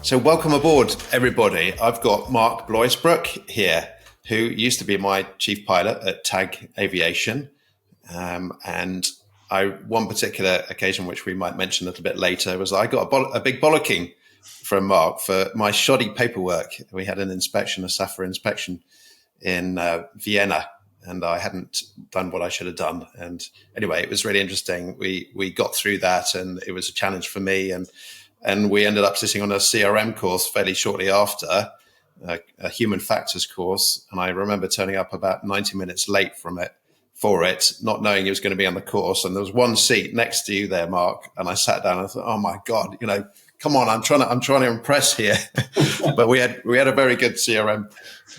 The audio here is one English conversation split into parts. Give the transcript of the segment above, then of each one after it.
So welcome aboard, everybody. I've got Mark Bloisbrook here, who used to be my chief pilot at Tag Aviation. And one particular occasion, which we might mention a little bit later, was I got a big bollocking from Mark for my shoddy paperwork. We had a SAFA inspection in Vienna, and I hadn't done what I should have done. And anyway, it was really interesting. We got through that, and it was a challenge for me. And we ended up sitting on a CRM course fairly shortly after, a human factors course. And I remember turning up about 90 minutes late for it, not knowing it was going to be on the course. And there was one seat next to you there, Mark. And I sat down and I thought, oh my God, come on, I'm trying to impress here. But we had a very good CRM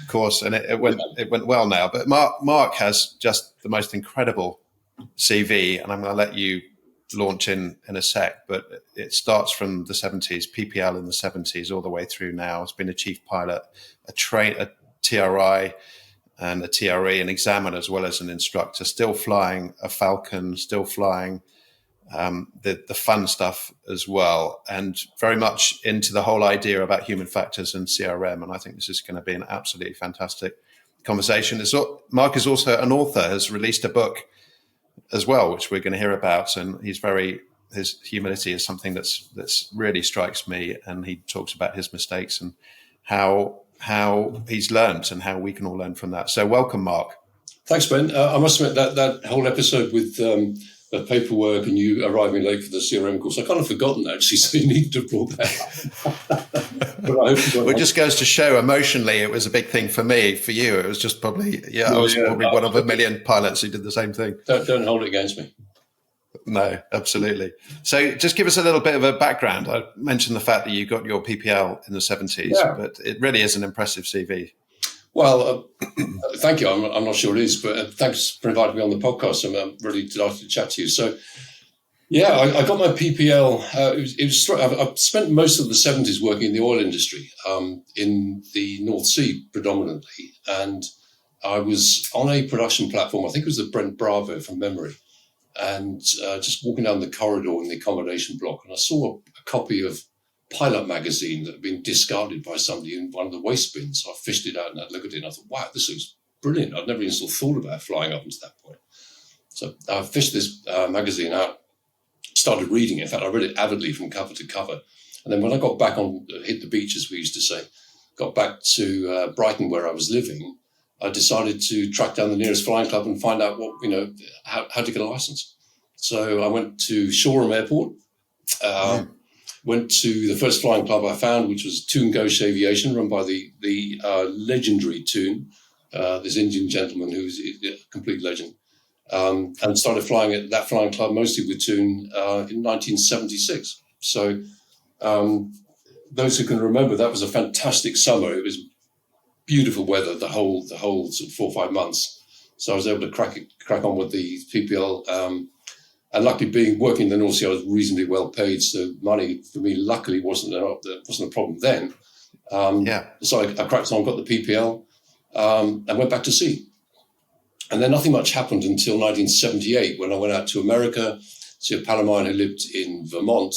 course, and it went well now. But Mark has just the most incredible CV, and I'm going to let you launch in a sec, but it starts from the 70s, PPL in the 70s, all the way through now. He's been a chief pilot, a TRI and a TRE, an examiner as well as an instructor, still flying a Falcon, still flying the fun stuff as well, and very much into the whole idea about human factors and CRM. And I think this is going to be an absolutely fantastic conversation. Mark is also an author, has released a book as well, which we're going to hear about, and his humility is something that's really strikes me, and he talks about his mistakes and how he's learned and how we can all learn from that. So welcome, Mark. Thanks, Ben. I must admit that whole episode with the paperwork and you arriving late for the CRM course, I kind of forgotten actually, so you need to have brought that up. Well, it just goes to show emotionally it was a big thing for me. For you, it was just probably, I was probably one of a million pilots who did the same thing. Don't hold it against me. No, absolutely. So just give us a little bit of a background. I mentioned the fact that you got your PPL in the 70s, but it really is an impressive CV. Well, thank you. I'm not sure it is, but thanks for inviting me on the podcast. I'm really delighted to chat to you. So, I got my PPL. I've spent most of the 70s working in the oil industry, in the North Sea predominantly. And I was on a production platform, I think it was the Brent Bravo from memory, and just walking down the corridor in the accommodation block. And I saw a copy of Pilot magazine that had been discarded by somebody in one of the waste bins. So I fished it out and I looked at it and I thought, wow, this looks brilliant. I'd never even sort of thought about flying up until that point. So I fished this magazine out, started reading it. In fact, I read it avidly from cover to cover. And then when I got back hit the beach, as we used to say, got back to Brighton where I was living, I decided to track down the nearest flying club and find out how to get a license. So I went to Shoreham Airport, went to the first flying club I found, which was Tag Aviation, run by the legendary Toon, this Indian gentleman who's a complete legend, and started flying at that flying club, mostly with Toon, in 1976. So those who can remember, that was a fantastic summer. It was beautiful weather the whole sort of 4 or 5 months. So I was able to crack on with the PPL. And luckily, working in the North Sea, I was reasonably well paid, so money for me, luckily, wasn't a problem then. So I cracked on, got the PPL, and went back to sea. And then nothing much happened until 1978, when I went out to America, see a pal of mine who lived in Vermont,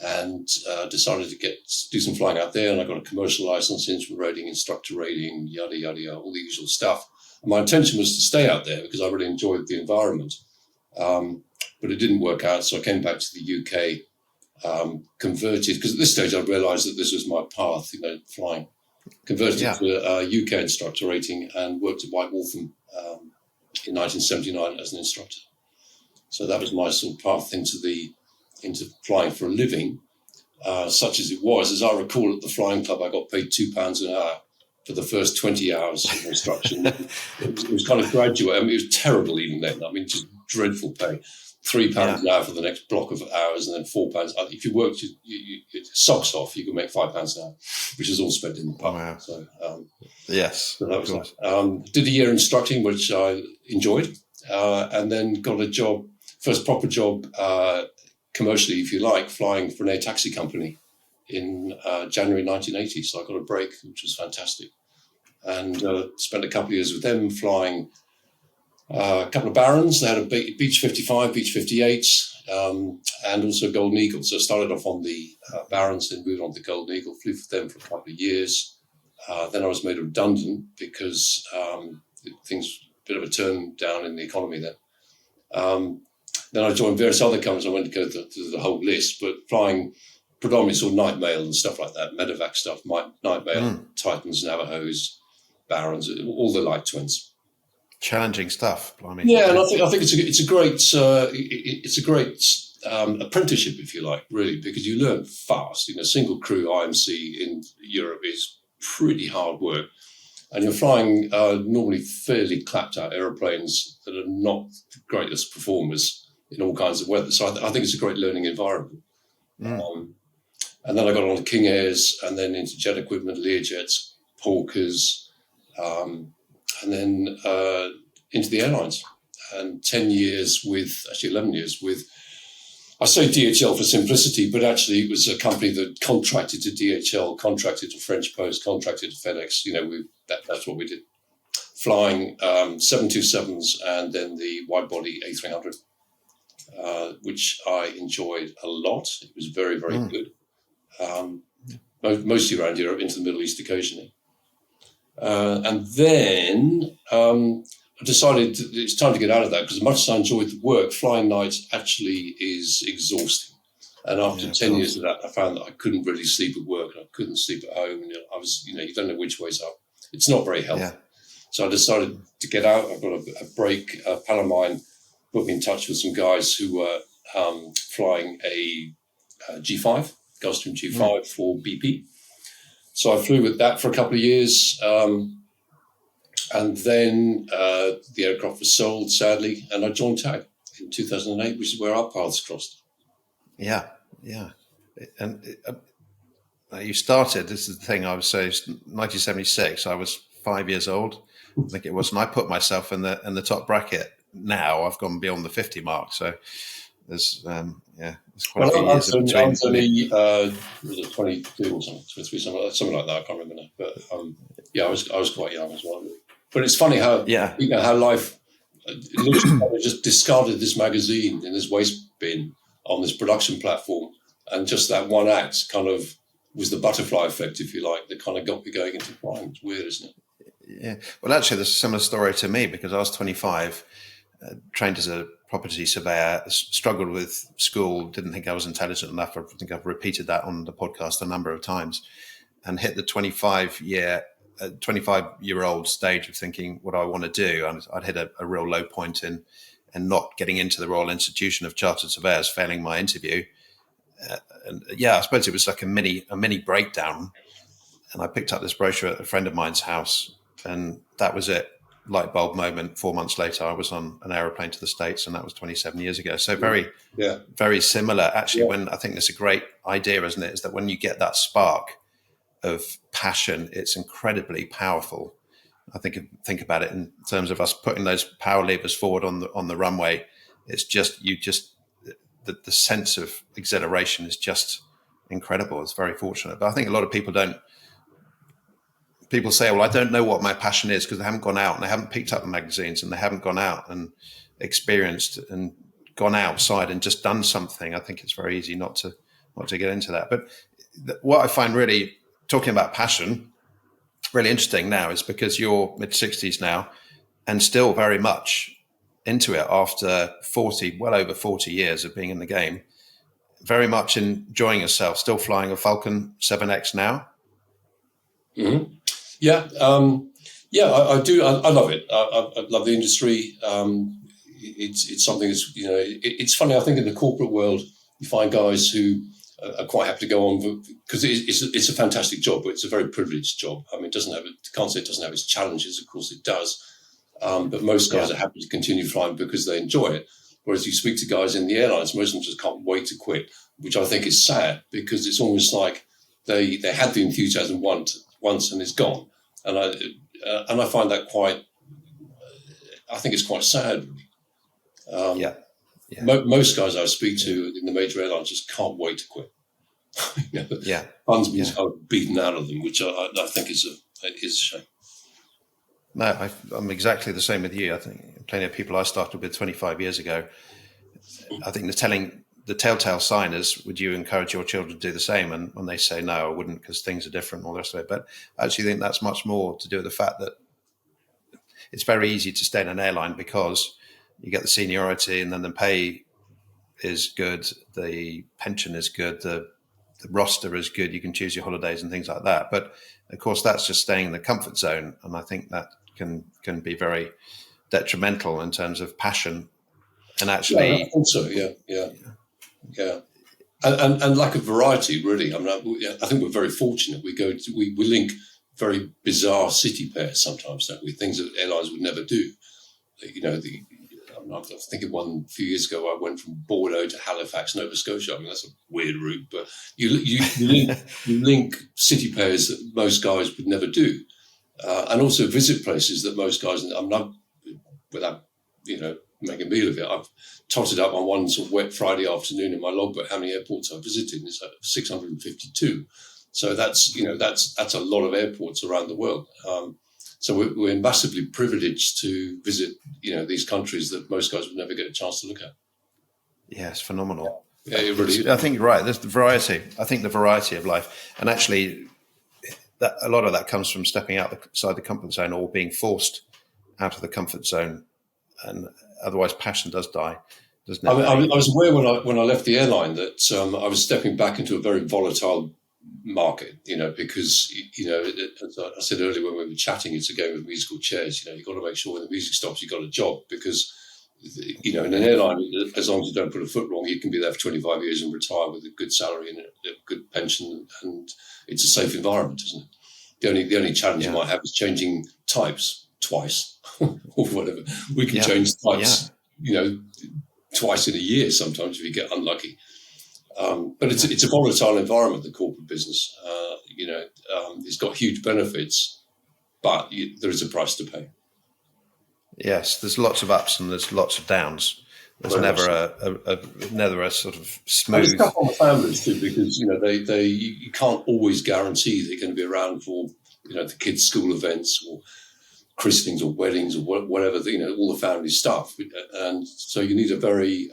and decided to do some flying out there. And I got a commercial license, instrument rating, instructor rating, yada, yada, yada, all the usual stuff. And my intention was to stay out there because I really enjoyed the environment. But it didn't work out, so I came back to the UK, converted, because at this stage I realised that this was my path, flying. Converted to a UK instructor rating and worked at White Waltham in 1979 as an instructor. So that was my sort of path into flying for a living, such as it was. As I recall, at the flying club, I got paid £2 an hour for the first 20 hours of instruction. it was kind of graduate. I mean, it was terrible even then. I mean, just dreadful pay. £3 an hour for the next block of hours, and then £4. If you worked your socks off, you could make £5 an hour, which is all spent in the pub. Wow. So, yes, so that was that. Did a year instructing, which I enjoyed, and then got a job, first proper job, commercially, if you like, flying for an air taxi company in January 1980. So I got a break, which was fantastic, and spent a couple of years with them flying. A couple of Barons. They had a Beach 55, Beach 58, and also Golden Eagle. So I started off on the Barons, then moved on to Golden Eagle, flew for them for a couple of years. Then I was made redundant because things, a bit of a turn down in the economy then. Then I joined various other companies. I went to go to the whole list, but flying predominantly sort of night mail and stuff like that, medevac stuff, night mail, Titans, Navajos, Barons, all the light twins. Challenging stuff. Blimey. Yeah, and I think it's a great apprenticeship, if you like, really, because you learn fast. Single crew IMC in Europe is pretty hard work, and you're flying normally fairly clapped out aeroplanes that are not the greatest performers in all kinds of weather. So I think it's a great learning environment. And then I got on to King Airs, and then into jet equipment, Learjets, Hawkers, and then into the airlines. And 11 years with, I say DHL for simplicity, but actually it was a company that contracted to DHL, contracted to French Post, contracted to FedEx. That's what we did. Flying 727s and then the wide-body A300, which I enjoyed a lot. It was very, very good. Mostly around Europe, into the Middle East occasionally. And then I decided it's time to get out of that, because as much as I enjoyed the work, flying nights actually is exhausting. And after 10 years of that, I found that I couldn't really sleep at work and I couldn't sleep at home. And I was, you don't know which way's up. It's not very healthy. Yeah. So I decided to get out. I got a break. A pal of mine put me in touch with some guys who were flying a G5, Gulfstream G5 for BP. So I flew with that for a couple of years. And then the aircraft was sold, sadly, and I joined Tag in 2008, which is where our paths crossed. Yeah. And you started, this is the thing, I would say, 1976, I was 5 years old, I think it was, and I put myself in the top bracket. Now I've gone beyond the 50 mark, so there's quite a few years in between. I was only, was it 22 or something, 23, something like that, I can't remember now. But I was quite young as well. But it's funny how how life literally just discarded this magazine in this waste bin on this production platform, and just that one act kind of was the butterfly effect, if you like, that kind of got me going into flying. It's weird, isn't it? Yeah. Well, actually, there's a similar story to me, because I was 25, trained as a property surveyor, struggled with school, didn't think I was intelligent enough. I think I've repeated that on the podcast a number of times, and hit the 25-year-old stage of thinking, what do I want to do? And I'd hit a real low point in not getting into the Royal Institution of Chartered Surveyors, failing my interview. I suppose it was like a mini breakdown. And I picked up this brochure at a friend of mine's house, and that was it. Light bulb moment. 4 months later, I was on an aeroplane to the States, and that was 27 years ago. So very similar. Actually, when I think it's a great idea, isn't it? Is that when you get that spark of passion, it's incredibly powerful. I think about it in terms of us putting those power levers forward on the runway. It's just the sense of exhilaration is just incredible. It's very fortunate. But I think a lot of people say, well, I don't know what my passion is, because they haven't gone out and they haven't picked up the magazines and they haven't gone out and experienced and gone outside and just done something. I think it's very easy not to get into that. But what I find really, talking about passion, really interesting now is because you're mid-60s now and still very much into it after well over 40 years of being in the game, very much enjoying yourself, still flying a Falcon 7X now. Mm-hmm. Yeah, I do. I love it. I love the industry. It's something that's, it's funny. I think in the corporate world, you find guys who are quite happy to go on, because it's a fantastic job, but it's a very privileged job. I mean, can't say it doesn't have its challenges. Of course it does. But most guys are happy to continue flying because they enjoy it. Whereas you speak to guys in the airlines, most of them just can't wait to quit, which I think is sad, because it's almost like they had the enthusiasm once and it's gone. And I find that I think it's quite sad. Most guys I speak to in the major airlines just can't wait to quit. Funds being kind of beaten out of them, which I think is a shame. No, I'm exactly the same with you. I think plenty of people I started with 25 years ago I think the telltale sign is, would you encourage your children to do the same? And when they say no, I wouldn't, because things are different and all the rest of it. But I actually think that's much more to do with the fact that it's very easy to stay in an airline because you get the seniority, and then the pay is good, the pension is good, the roster is good, you can choose your holidays and things like that. But of course, that's just staying in the comfort zone, and I think that can be very detrimental in terms of passion. And actually, I think so. Yeah. And lack of variety, really. I mean, I think we're very fortunate. We link very bizarre city pairs sometimes, don't we? Things that airlines would never do. I was thinking one a few years ago. I went from Bordeaux to Halifax, Nova Scotia. I mean, that's a weird route, but you link city pairs that most guys would never do, and also visit places that most guys. I'm not without making a meal of it. I've totted up on one sort of wet Friday afternoon in my logbook how many airports I've visited. It's 652. So that's a lot of airports around the world. So we're massively privileged to visit, these countries that most guys would never get a chance to look at. Yeah, it's phenomenal. Yeah, it really is. I think you're right. There's the variety. I think the variety of life, and actually, a lot of that comes from stepping outside the comfort zone or being forced out of the comfort zone, and otherwise, passion does die, doesn't it? I was aware when I left the airline that I was stepping back into a very volatile market, because, as I said earlier when we were chatting, it's a game of musical chairs. You've got to make sure when the music stops, you've got a job, because, in an airline, as long as you don't put a foot wrong, you can be there for 25 years and retire with a good salary and a good pension, and it's a safe environment, isn't it? The only challenge you might have is changing types twice or whatever. We can change types, twice in a year sometimes if you get unlucky. But it's a volatile environment, the corporate business. It's got huge benefits, but there is a price to pay. Yes, there's lots of ups and there's lots of downs. There's never a sort of smooth. And it's tough on the families too, because you can't always guarantee they're going to be around for the kids' school events or christenings or weddings or whatever. All the family stuff, and so you need a very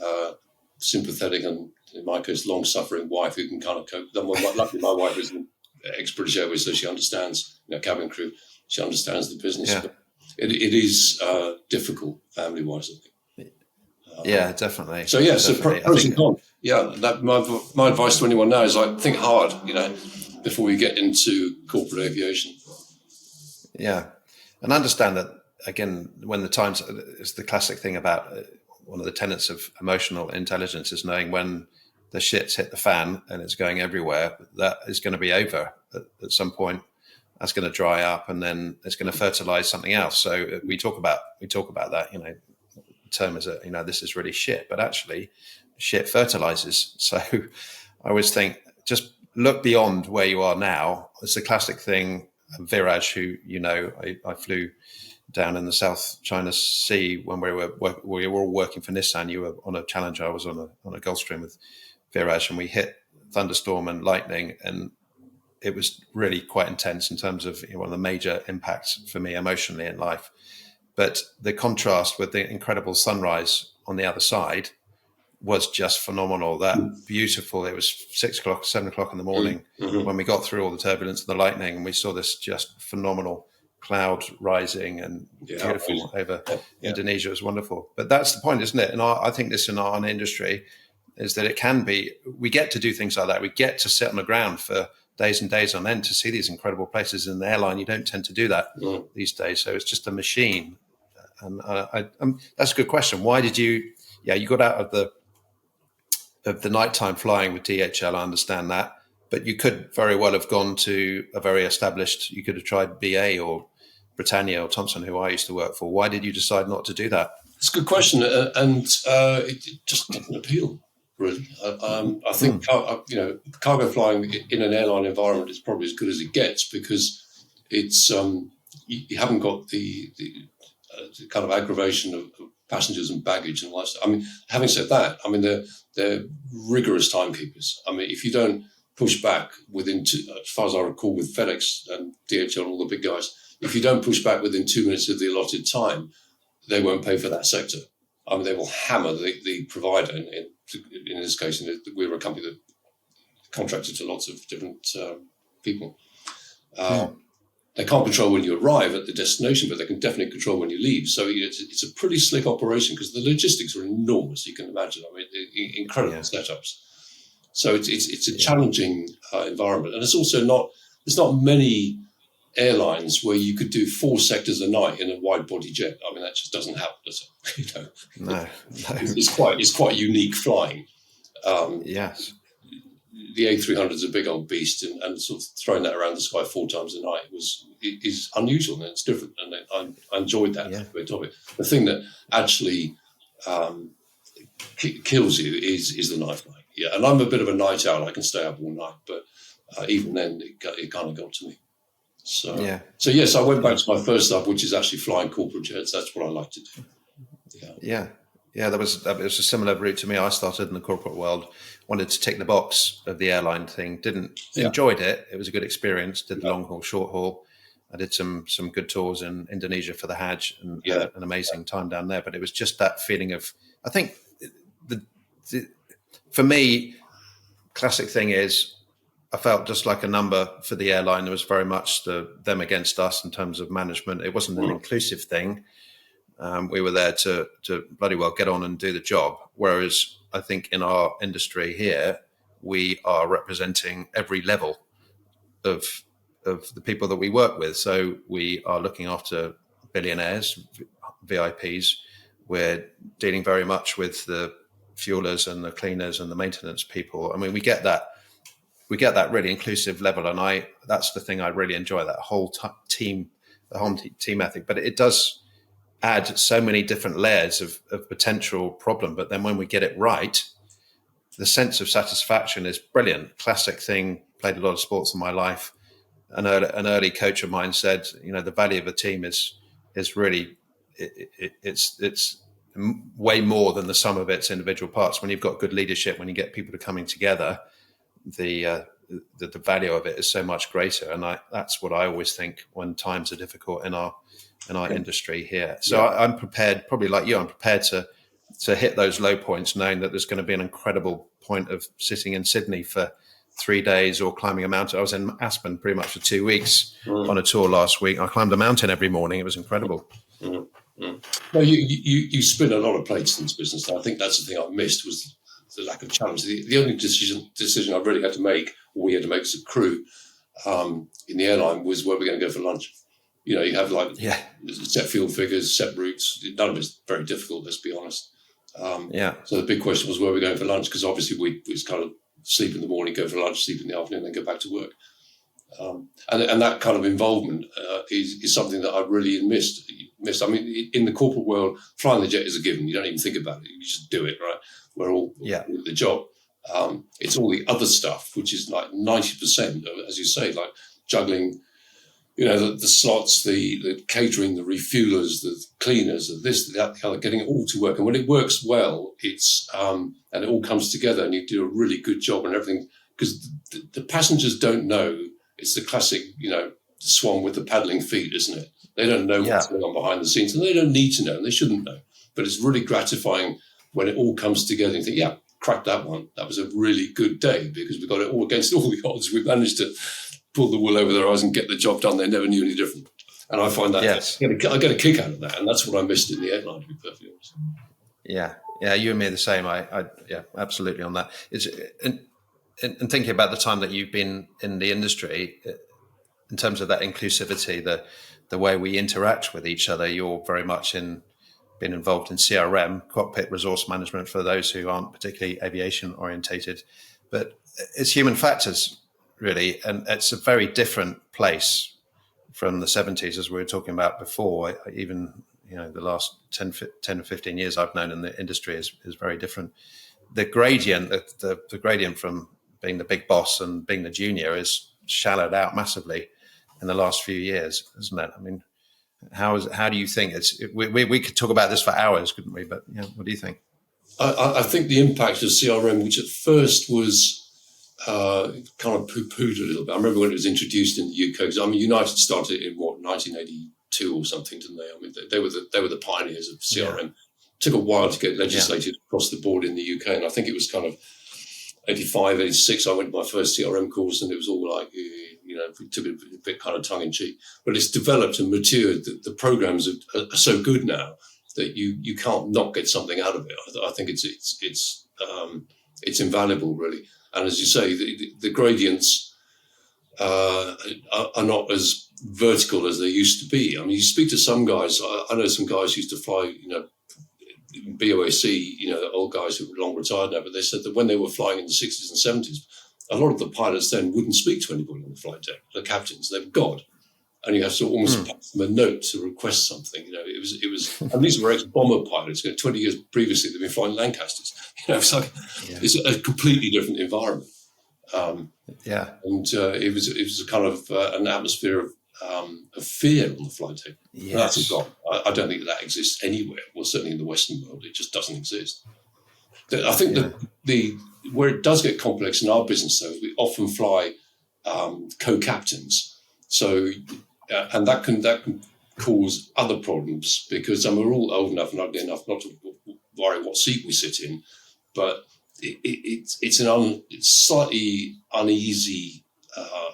sympathetic and, in my case, long-suffering wife who can kind of cope. Luckily, my wife is an ex-British Airways, so she understands, cabin crew. She understands the business. Yeah. But it is difficult family-wise, I think. Yeah, definitely. So pros and cons. Yeah, my advice to anyone now is think hard, before you get into corporate aviation. Yeah, and understand that again when the times is the classic thing about one of the tenets of emotional intelligence is knowing when the shit's hit the fan and it's going everywhere. That is going to be over at some point. That's going to dry up, and then it's going to fertilize something else. So we talk about that. The term is this is really shit, but actually, shit fertilizes. So I always think just look beyond where you are now. It's the classic thing. Viraj, who I flew down in the South China Sea when we were all working for Nissan. You were on a Challenger. I was on a Gulfstream with Viraj, and we hit thunderstorm and lightning, and it was really quite intense in terms of one of the major impacts for me emotionally in life. But the contrast with the incredible sunrise on the other side was just phenomenal. That beautiful. It was 6 o'clock, 7 o'clock in the morning when we got through all the turbulence and the lightning, and we saw this just phenomenal cloud rising and beautiful over Indonesia. It was wonderful. But that's the point, isn't it? And I think this in our industry is that it can be, we get to do things like that. We get to sit on the ground for days and days on end to see these incredible places. In the airline, you don't tend to do that these days. So it's just a machine. And that's a good question. Why did you got out of the nighttime flying with DHL, I understand that, but you could very well have gone to a very established, you could have tried BA or Britannia or Thomson, who I used to work for. Why did you decide not to do that? It's a good question. And it just didn't appeal, really. I think, cargo flying in an airline environment is probably as good as it gets, because it's, you haven't got the kind of aggravation of passengers and baggage and all that stuff. I mean, having said that, they're rigorous timekeepers. I mean, if you don't push back within as far as I recall with FedEx and DHL and all the big guys, if you don't push back within 2 minutes of the allotted time, they won't pay for that sector. I mean, they will hammer the provider. In this case, we were a company that contracted to lots of different people. They can't control when you arrive at the destination, but they can definitely control when you leave. So it's a pretty slick operation because the logistics are enormous. You can imagine. I mean, incredible setups. So it's a challenging environment, and it's also there's not many airlines where you could do 4 sectors a night in a wide body jet. I mean, that just doesn't happen, does it? No. It's quite unique flying. Yes. The A300 is a big old beast, and sort of throwing that around the sky 4 times a night is unusual, and it's different, and I enjoyed that aspect of it. The thing that actually kills you is the night flying. Yeah, and I'm a bit of a night owl. I can stay up all night, but even then, it kind of got to me. So yes, I went back to my first love, which is actually flying corporate jets. That's what I like to do. Yeah. That was a similar route to me. I started in the corporate world, wanted to tick the box of the airline thing. Enjoyed it. It was a good experience. Did the long haul, short haul. I did some good tours in Indonesia for the Hajj, and had an amazing time down there. But it was just that feeling of, I think, for me, classic thing is, I felt just like a number for the airline. There was very much them against us in terms of management. It wasn't an inclusive thing. We were there to bloody well get on and do the job. Whereas I think in our industry here, we are representing every level of the people that we work with. So we are looking after billionaires, VIPs. We're dealing very much with the fuelers and the cleaners and the maintenance people. I mean, we get that really inclusive level, and that's the thing I really enjoy, that whole team ethic. But it does add so many different layers of potential problem. But then when we get it right, the sense of satisfaction is brilliant. Classic thing, played a lot of sports in my life. An early coach of mine said, the value of a team is really, it's way more than the sum of its individual parts. When you've got good leadership, when you get people coming together, the value of it is so much greater. And that's what I always think when times are difficult in our industry here. So I'm prepared, probably like you, I'm prepared to hit those low points, knowing that there's going to be an incredible point of sitting in Sydney for 3 days or climbing a mountain. I was in Aspen pretty much for 2 weeks on a tour last week. I climbed a mountain every morning. It was incredible. Well, you spin a lot of plates in this business. And I think that's the thing I missed, was the lack of challenge. The only decision I really had to make, or we had to make as a crew in the airline, was where we're going to go for lunch. You have set fuel figures, set routes. None of it's very difficult, let's be honest. So the big question was where we're going for lunch, because obviously we kind of sleep in the morning, go for lunch, sleep in the afternoon, then go back to work. And that kind of involvement is something that I really missed. I mean, in the corporate world, flying the jet is a given. You don't even think about it. You just do it, right? We're all doing the job. It's all the other stuff, which is like 90%, as you say, like juggling, the slots, the catering, the refuelers, the cleaners, this, that, the other, getting it all to work. And when it works well, it's and it all comes together, and you do a really good job and everything, because the passengers don't know. It's the classic, swan with the paddling feet, isn't it? They don't know what's going on behind the scenes, and they don't need to know, and they shouldn't know. But it's really gratifying when it all comes together and you think, crack that one. That was a really good day, because we got it all against all the odds. We managed to pull the wool over their eyes and get the job done. They never knew any different. And I find that I get a kick out of that, and that's what I missed in the airline, to be perfectly honest. Yeah, you and me are the same. I absolutely on that. It's and thinking about the time that you've been in the industry, in terms of that inclusivity, the way we interact with each other, you're very much been involved in CRM, cockpit resource management, for those who aren't particularly aviation orientated, but it's human factors really, and it's a very different place from the 70s, as we were talking about before. Even the last 10 or 15 years I've known in the industry is very different. The gradient, the gradient from being the big boss and being the junior is shallowed out massively in the last few years, isn't it? I mean, how do you think we could talk about this for hours, couldn't we? But what do you think? I think the impact of CRM, which at first was kind of poo-pooed a little bit. I remember when it was introduced in the UK, because United started in 1982 or something, didn't they? I mean, they were the pioneers of CRM. took a while to get legislated across the board in the UK. And I think it was kind of 85, 86, I went to my first CRM course, and it was all like, we took it a bit kind of tongue-in-cheek. But it's developed and matured. The programs are so good now that you can't not get something out of it. I think it's invaluable, really. And as you say, the gradients are not as vertical as they used to be. I mean, you speak to some guys. I know some guys used to fly, BOAC, the old guys who are long retired now, but they said that when they were flying in the 60s and 70s, a lot of the pilots then wouldn't speak to anybody on the flight deck, the captains. They were God. And you have to almost pass them a note to request something. It was, and these were ex-bomber pilots. 20 years previously, they've been flying Lancasters. It's like it's a completely different environment. And it was a kind of an atmosphere of fear on the flight deck. Yes. That's gone. I don't think that exists anywhere. Well, certainly in the Western world, it just doesn't exist. I think that where it does get complex in our business, though, is we often fly co-captains. So. And that can cause other problems because we're all old enough and ugly enough not to worry what seat we sit in, but it's slightly uneasy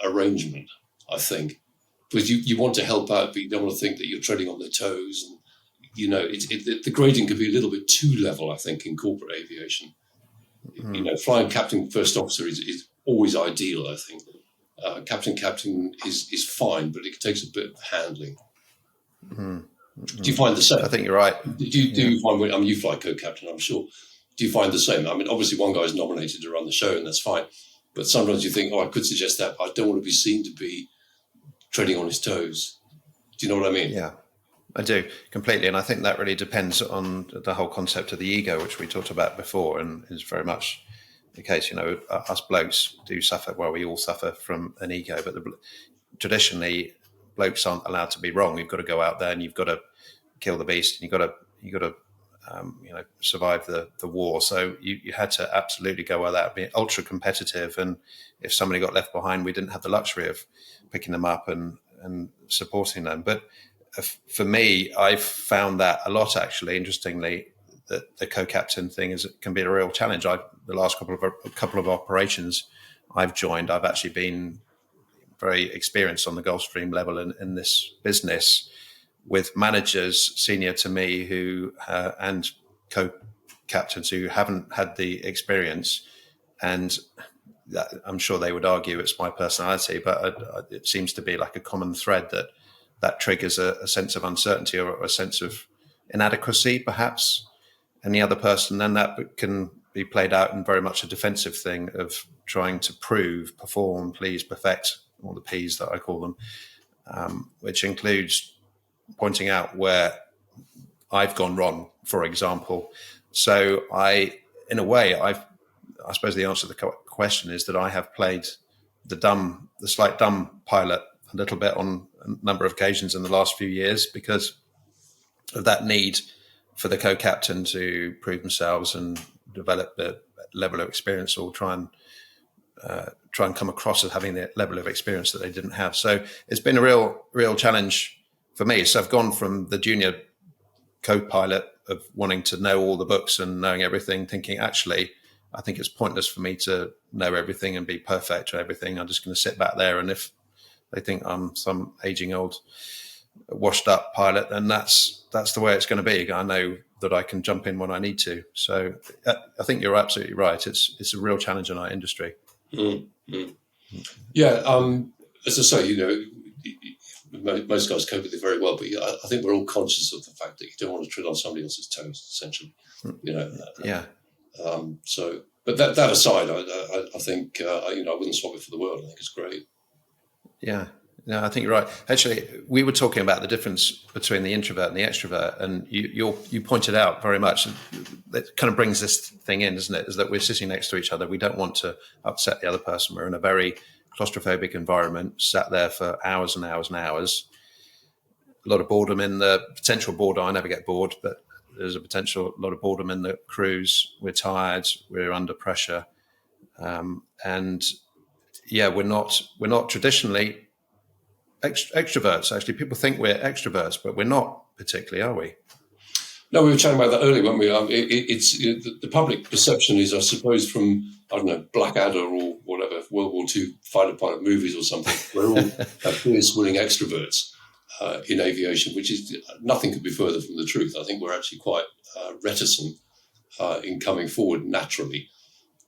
arrangement, I think, because you want to help out, but you don't want to think that you're treading on their toes. And the grading can be a little bit too level, I think, in corporate aviation. Flying captain, first officer is always ideal, I think. Captain is fine, but it takes a bit of handling. Mm-hmm. Do you find the same? I think you're right. Do you find? I mean, you fly co-captain, I'm sure. Do you find the same? I mean, obviously, one guy's nominated to run the show, and that's fine. But sometimes you think, I could suggest that, but I don't want to be seen to be treading on his toes. Do you know what I mean? Yeah, I do completely, and I think that really depends on the whole concept of the ego, which we talked about before, and is very much the case. Us blokes do suffer. Well, we all suffer from an ego, but traditionally, blokes aren't allowed to be wrong. You've got to go out there and you've got to kill the beast, and you've got to survive the war. So you had to absolutely go out there, be ultra competitive. And if somebody got left behind, we didn't have the luxury of picking them up and supporting them. But for me, I've found that a lot, actually, interestingly, that the co-captain thing can be a real challenge. The last couple of operations I've joined, I've actually been very experienced on the Gulfstream level in this business, with managers senior to me who and co-captains who haven't had the experience, and I'm sure they would argue it's my personality, but it seems to be like a common thread that triggers a sense of uncertainty or a sense of inadequacy, perhaps. And the other person, then that can be played out in very much a defensive thing of trying to prove, perform, please, perfect, all the P's that I call them, which includes pointing out where I've gone wrong, for example. So I suppose the answer to the question is that I have played the slight dumb pilot a little bit on a number of occasions in the last few years because of that need for the co-captain to prove themselves and develop the level of experience, or try and come across as having the level of experience that they didn't have. So it's been a real challenge for me. So I've gone from the junior co-pilot of wanting to know all the books and knowing everything, thinking, actually, I think it's pointless for me to know everything and be perfect at everything. I'm just going to sit back there, and if they think I'm some aging old washed up pilot, then that's the way it's going to be. I know that I can jump in when I need to. So I think you're absolutely right. It's a real challenge in our industry. Mm-hmm. Yeah. As I say, most guys cope with it very well, but I think we're all conscious of the fact that you don't want to tread on somebody else's toes, essentially. Yeah. So, but that aside, I think I wouldn't swap it for the world. I think it's great. Yeah. No, I think you're right. Actually, we were talking about the difference between the introvert and the extrovert, and you pointed out very much that kind of brings this thing in, doesn't it? Is that we're sitting next to each other. We don't want to upset the other person. We're in a very claustrophobic environment, sat there for hours and hours and hours. A lot of boredom in the potential boredom. I never get bored, but there's a lot of boredom in the crews. We're tired. We're under pressure, and yeah, we're not traditionally extroverts. Actually, people think we're extroverts, but we're not particularly, are we? No, we were chatting about that earlier, weren't we? The public perception is, I suppose, from, I don't know, Blackadder or whatever, World War II fighter pilot movies or something. We're all fierce, willing extroverts in aviation, which is nothing could be further from the truth. I think we're actually quite reticent in coming forward naturally,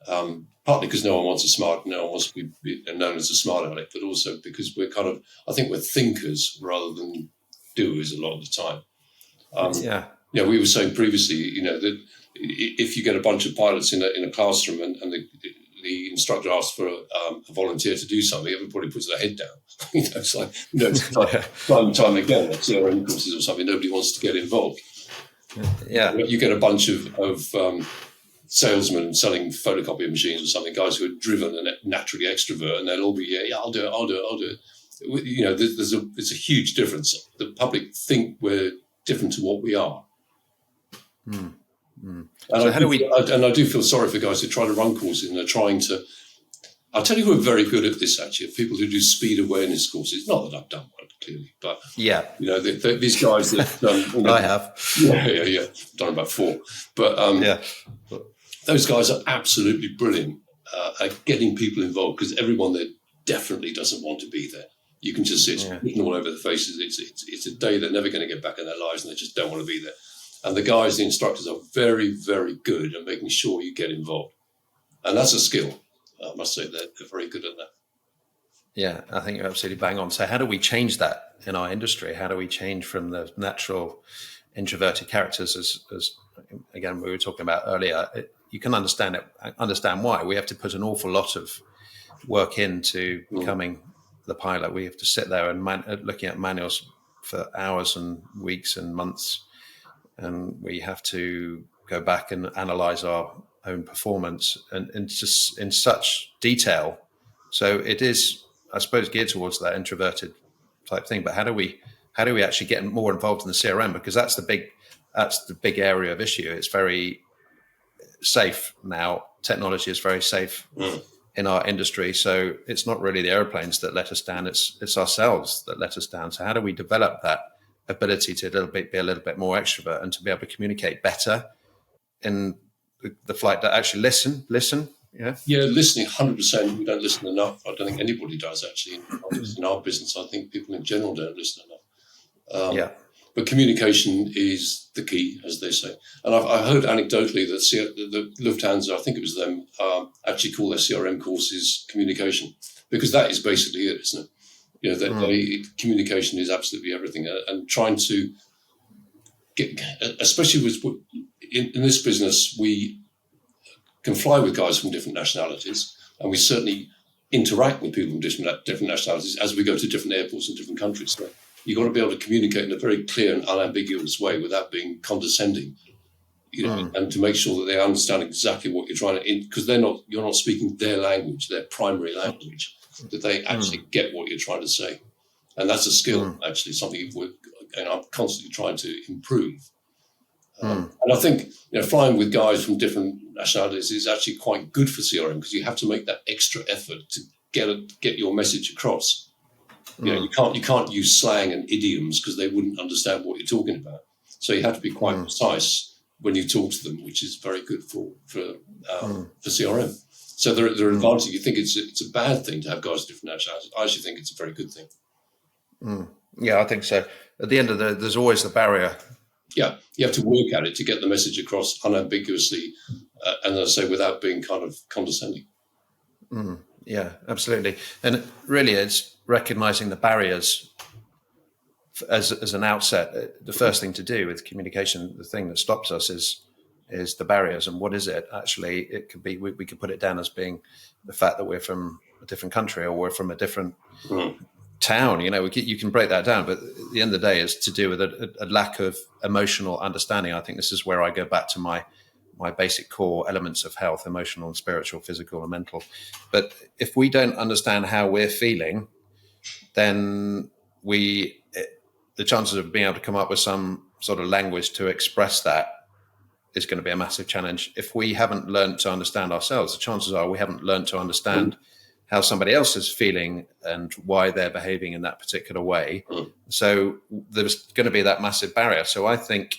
partly because no one wants to be known as a smart aleck, but also because I think we're thinkers rather than doers a lot of the time. We were saying previously, that if you get a bunch of pilots in a classroom and the instructor asks for a volunteer to do something, everybody puts their head down. It's like, time and time again, at CRM courses or something, nobody wants to get involved. Yeah. You get a bunch of salesmen selling photocopier machines or something, guys who are driven and naturally extrovert, and they'll all be, I'll do it. There's a huge difference. The public think we're different to what we are. And I do feel sorry for guys who try to run courses and they're trying to. I'll tell you who are very good at this, actually, people who do speed awareness courses. Not that I've done one, clearly, but these guys that I have. Yeah, done about 4, but those guys are absolutely brilliant at getting people involved, because everyone there definitely doesn't want to be there. You can just see it's written all over the faces. It's a day they're never going to get back in their lives, and they just don't want to be there. And the guys, the instructors, are very, very good at making sure you get involved. And that's a skill. I must say they're very good at that. Yeah, I think you're absolutely bang on. So how do we change that in our industry? How do we change from the natural introverted characters, as again, we were talking about earlier? You can understand why. We have to put an awful lot of work into becoming the pilot. We have to sit there and looking at manuals for hours and weeks and months. And we have to go back and analyze our own performance and in such detail. So it is, I suppose, geared towards that introverted type thing. But how do we actually get more involved in the CRM? Because that's the big area of issue. It's very safe now. Technology is very safe in our industry. So it's not really the airplanes that let us down. It's ourselves that let us down. So how do we develop that ability to be a little bit more extrovert and to be able to communicate better in the flight, that actually listen? Listening 100%. We don't listen enough. I don't think anybody does, actually, in our business. I think people in general don't listen enough. But communication is the key, as they say. And I heard anecdotally that the Lufthansa, I think it was them, actually call their CRM courses communication, because that is basically it, isn't it? Communication is absolutely everything, and trying to get, especially in this business, we can fly with guys from different nationalities, and we certainly interact with people from different nationalities as we go to different airports in different countries. So you've got to be able to communicate in a very clear and unambiguous way without being condescending, and to make sure that they understand exactly what you're trying to, because you're not speaking their language, their primary language, that they actually get what you're trying to say. And that's a skill, actually, something I'm constantly trying to improve. And I think flying with guys from different nationalities is actually quite good for CRM, because you have to make that extra effort to get your message across. You can't use slang and idioms because they wouldn't understand what you're talking about. So you have to be quite precise when you talk to them, which is very good for CRM. So there are advantages. You think it's a bad thing to have guys of different nationalities. I actually think it's a very good thing. Yeah, I think so. At the end of there's always the barrier. Yeah, you have to work at it to get the message across unambiguously, and as I say, without being kind of condescending. Yeah, absolutely. And really, it's recognizing the barriers as an outset. The first thing to do with communication, the thing that stops us is the barriers. And what is it? Actually, it could be, we could put it down as being the fact that we're from a different country, or we're from a different town. You can break that down, but at the end of the day, it's to do with a lack of emotional understanding. I think this is where I go back to my basic core elements of health: emotional and spiritual, physical and mental. But if we don't understand how we're feeling, then the chances of being able to come up with some sort of language to express that is going to be a massive challenge. If we haven't learned to understand ourselves, the chances are we haven't learned to understand how somebody else is feeling and why they're behaving in that particular way. So there's going to be that massive barrier. So I think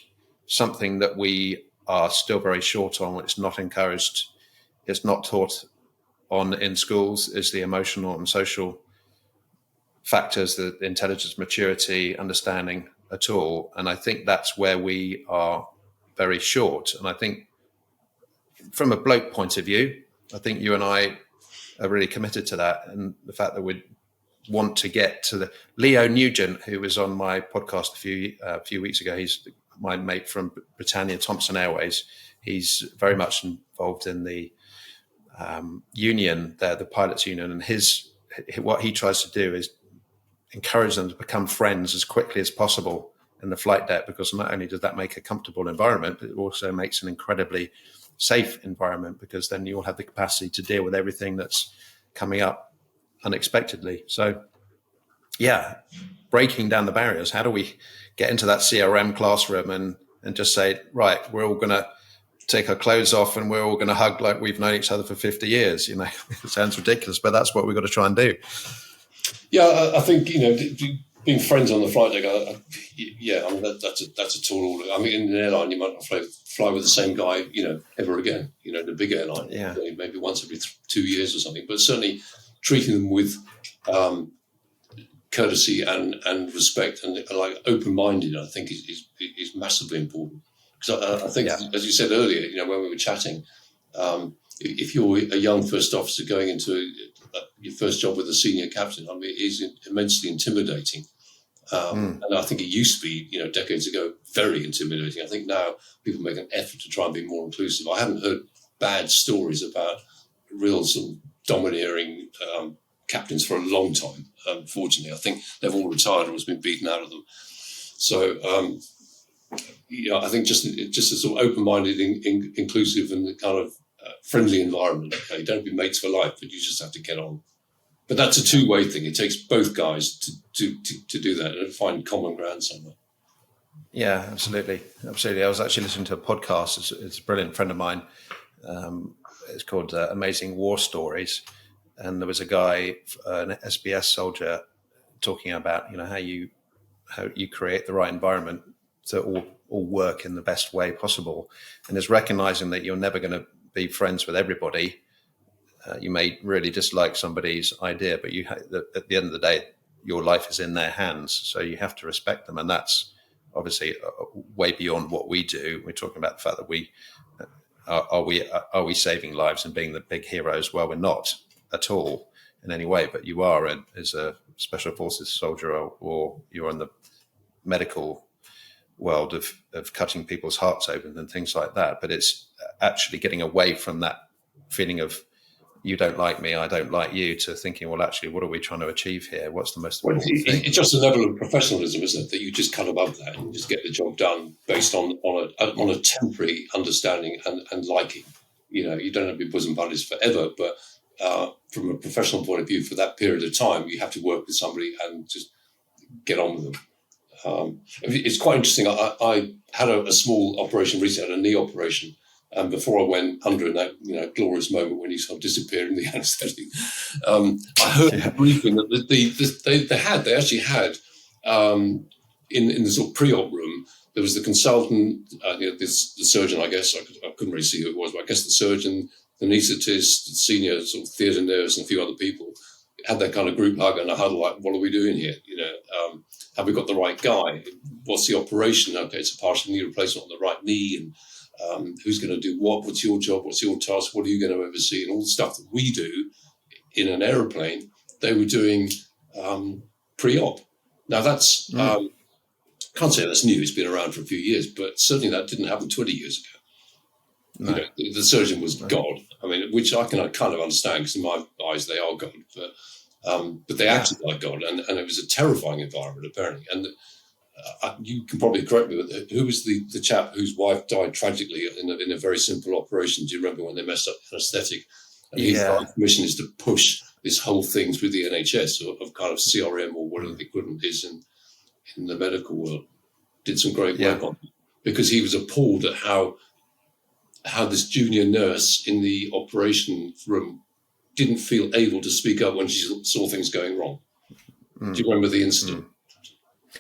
something that we are still very short on. It's not encouraged. It's not taught on in schools, is the emotional and social factors, the intelligence, maturity, understanding at all. And I think that's where we are very short. And I think from a bloke point of view, I think you and I are really committed to that. And the fact that we want to get to the Leo Nugent, who was on my podcast a few weeks ago. He's my mate from Britannia Thompson Airways. He's very much involved in the union there, the pilots union, and what he tries to do is encourage them to become friends as quickly as possible in the flight deck, because not only does that make a comfortable environment, but it also makes an incredibly safe environment, because then you'll have the capacity to deal with everything that's coming up unexpectedly. So yeah, breaking down the barriers. How do we get into that CRM classroom and just say, right, we're all going to take our clothes off and we're all going to hug like we've known each other for 50 years. It sounds ridiculous, but that's what we've got to try and do. Yeah, I think, being friends on the flight deck, that's a tall order. I mean, in an airline, you might not fly with the same guy, ever again, the big airline, maybe once every 2 years or something, but certainly treating them with courtesy and respect and like open-minded, I think is massively important. Because I think, as you said earlier, when we were chatting, if you're a young first officer going into your first job with a senior captain, I mean, it is immensely intimidating. And I think it used to be, decades ago, very intimidating. I think now people make an effort to try and be more inclusive. I haven't heard bad stories about real sort of domineering captains for a long time. Unfortunately, I think they've all retired or has been beaten out of them. So, I think just a sort of open-minded, inclusive, and kind of friendly environment. Okay, don't be mates for life, but you just have to get on. But that's a two-way thing. It takes both guys to do that and find common ground somewhere. Yeah, absolutely. I was actually listening to a podcast. It's a brilliant friend of mine. It's called Amazing War Stories, and there was a guy, an SBS soldier, talking about how you create the right environment to all work in the best way possible, and is recognizing that you're never going to be friends with everybody. You may really dislike somebody's idea, but at the end of the day, your life is in their hands, so you have to respect them, and that's obviously way beyond what we do. We're talking about the fact that we are we saving lives and being the big heroes? Well, we're not at all in any way, but you are as a special forces soldier, or you're in the medical world of cutting people's hearts open and things like that. But it's actually getting away from that feeling of you don't like me, I don't like you, to thinking, well, actually, what are we trying to achieve here? What's the most important thing? It's just a level of professionalism, isn't it, that you just cut above that and just get the job done based on a temporary understanding and liking. You don't have to be bosom buddies forever, but from a professional point of view, for that period of time, you have to work with somebody and just get on with them. It's quite interesting. I had a small operation recently, a knee operation, and before I went under in that glorious moment when he sort of disappeared in the anaesthetic, I heard a briefing that they actually had in the sort of pre-op room, there was the consultant, the surgeon, I guess. I couldn't really see who it was, but I guess the surgeon, the anaesthetist, the senior sort of theatre nurse, and a few other people had that kind of group hug and a huddle, like, what are we doing here? Have we got the right guy? What's the operation? Okay, it's a partial knee replacement on the right knee, and who's going to do what? What's your job? What's your task? What are you going to oversee? And all the stuff that we do in an aeroplane, they were doing pre-op. Now that's can't say that's new. It's been around for a few years, but certainly that didn't happen 20 years ago. No. The surgeon was God. I mean, which I can kind of understand, because in my eyes they are God, but they acted like God, and it was a terrifying environment apparently. And you can probably correct me, but who was the chap whose wife died tragically in a very simple operation? Do you remember when they messed up anaesthetic? And his mission is to push this whole thing through the NHS of kind of CRM or whatever the equivalent is in the medical world. Did some great work on it, because he was appalled at how this junior nurse in the operation room didn't feel able to speak up when she saw things going wrong. Do you remember the incident?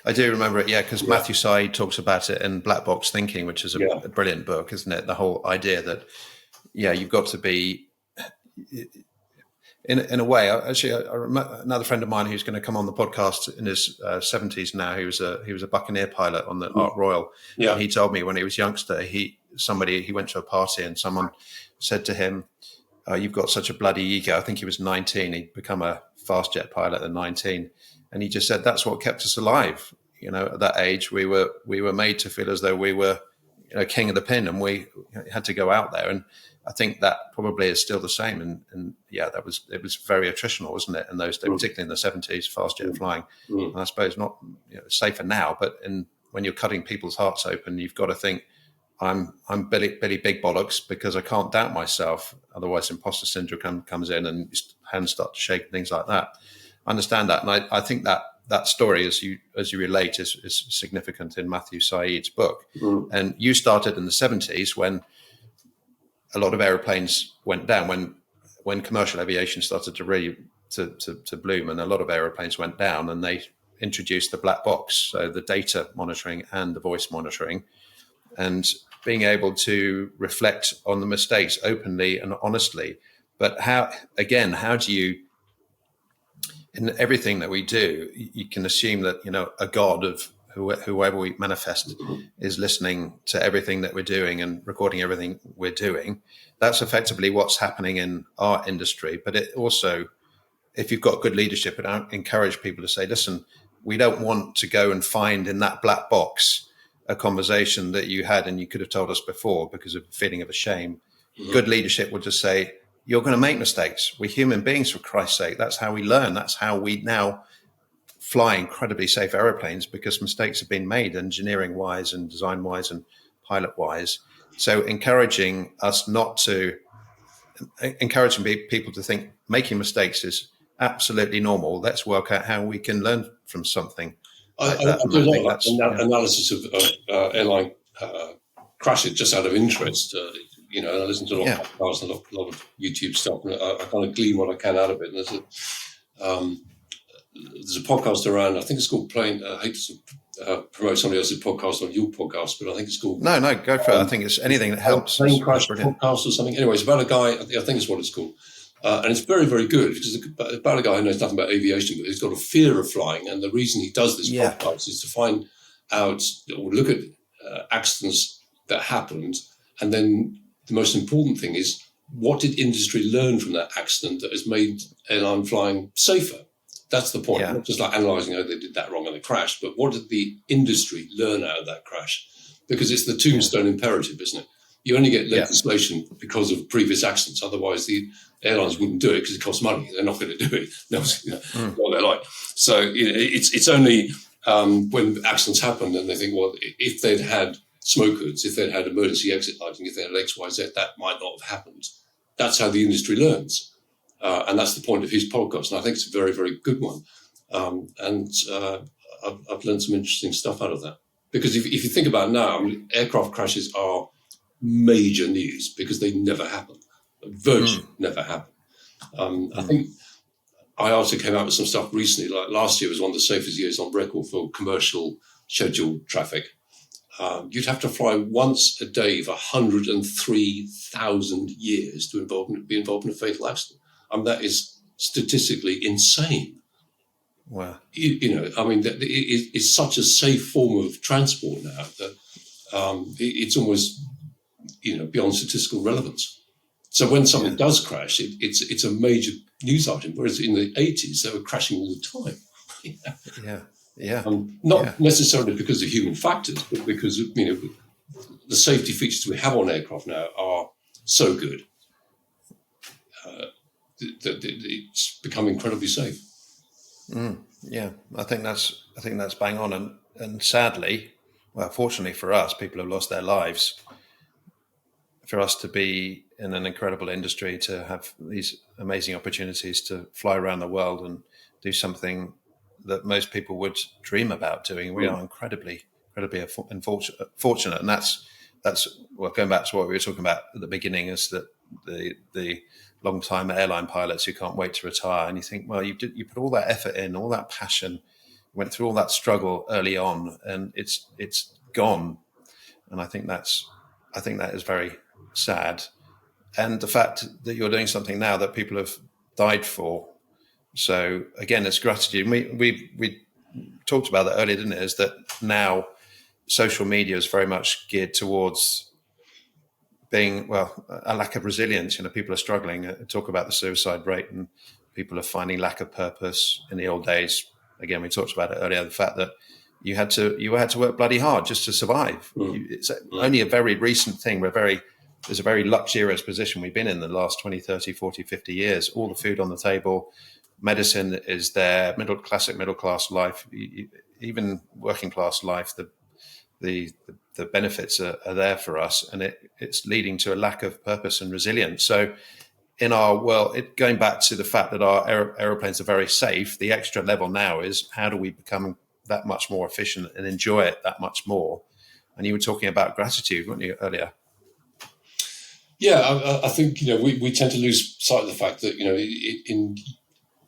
I do remember it, yeah, because Matthew Syed talks about it in Black Box Thinking, which is a brilliant book, isn't it? The whole idea that, you've got to be, in a way. Actually, I remember another friend of mine who's going to come on the podcast in his 70s now. He was a Buccaneer pilot on the Ark Royal, and he told me when he was a youngster, he went to a party and someone said to him, "You've got such a bloody ego." I think he was 19. He'd become a fast jet pilot at 19. And he just said that's what kept us alive. At that age, we were made to feel as though we were, king of the pin, and we had to go out there. And I think that probably is still the same. And it was very attritional, wasn't it, in those days, particularly in the 70s, fast jet flying. And I suppose not safer now, but when you're cutting people's hearts open, you've got to think, I'm Billy Big Bollocks, because I can't doubt myself. Otherwise, imposter syndrome comes in and hands start to shake and things like that. I understand that, and I think that story, as you relate, is significant in Matthew Syed's book. And you started in the 70s when a lot of aeroplanes went down, when commercial aviation started to bloom, and a lot of aeroplanes went down, and they introduced the black box, so the data monitoring and the voice monitoring, and being able to reflect on the mistakes openly and honestly. But how do you? In everything that we do, you can assume that a God of whoever we manifest is listening to everything that we're doing and recording everything we're doing. That's effectively what's happening in our industry. But it also, if you've got good leadership, and I encourage people to say, listen, we don't want to go and find in that black box a conversation that you had and you could have told us before because of a feeling of a shame. Good leadership would just say, you're going to make mistakes. We're human beings, for Christ's sake. That's how we learn. That's how we now fly incredibly safe aeroplanes, because mistakes have been made engineering-wise and design-wise and pilot-wise. So encouraging people to think making mistakes is absolutely normal. Let's work out how we can learn from something. I do a lot of analysis of airline crashes just out of interest. I listen to a lot of podcasts and a lot of YouTube stuff, and I kind of glean what I can out of it. And there's a podcast around, I think it's called Plane. I hate to promote somebody else's podcast on your podcast, but I think it's called... No, go for it. I think it's anything that helps. Plane Crash Podcast or something. Anyway, it's about a guy, I think it's what it's called. And it's very, very good, because it's about a guy who knows nothing about aviation, but he's got a fear of flying. And the reason he does this podcast is to find out or look at accidents that happened, and then the most important thing is, what did industry learn from that accident that has made airline flying safer? That's the point. Not just like analysing, they did that wrong and they crashed, but what did the industry learn out of that crash? Because it's the tombstone imperative, isn't it? You only get legislation because of previous accidents. Otherwise, the airlines wouldn't do it because it costs money. They're not going to do it. What they're like. So it's only when accidents happen and they think, well, if they'd had smoke hoods, if they'd had emergency exit lighting, if they had X, Y, Z, that might not have happened. That's how the industry learns. And that's the point of his podcast. And I think it's a very, very good one. I've learned some interesting stuff out of that. Because if you think about it now, aircraft crashes are major news because they never happen. Virtually never happen. I think IATA came out with some stuff recently. Like last year was one of the safest years on record for commercial scheduled traffic. You'd have to fly once a day for 103,000 years to be involved in a fatal accident. That is statistically insane. Wow. It's such a safe form of transport now that it's almost, beyond statistical relevance. So when something does crash, it's a major news item, whereas in the 80s, they were crashing all the time. Not necessarily because of human factors, but because the safety features we have on aircraft now are so good that it's become incredibly safe. I think that's bang on, and sadly, well, fortunately for us, people have lost their lives. For us to be in an incredible industry, to have these amazing opportunities to fly around the world and do something that most people would dream about doing, we are incredibly fortunate. And that's going back to what we were talking about at the beginning, is that the long-time airline pilots who can't wait to retire, and you think, well, you put all that effort in, all that passion, went through all that struggle early on, and it's gone. And I think that is very sad. And the fact that you're doing something now that people have died for. So again, it's gratitude. We talked about that earlier, didn't it? Is that now social media is very much geared towards being, well, a lack of resilience. People are struggling. Talk about the suicide rate, and people are finding lack of purpose. In the old days, again, we talked about it earlier, the fact that you had to work bloody hard just to survive. It's only a very recent thing. There's a very luxurious position we've been in the last 20, 30, 40, 50 years. All the food on the table, medicine is there, middle class life, even working class life, the benefits are there for us, and it's leading to a lack of purpose and resilience. So in our world, going back to the fact that our aeroplanes are very safe, the extra level now is how do we become that much more efficient and enjoy it that much more? And you were talking about gratitude, weren't you, earlier? Yeah, I think we tend to lose sight of the fact that in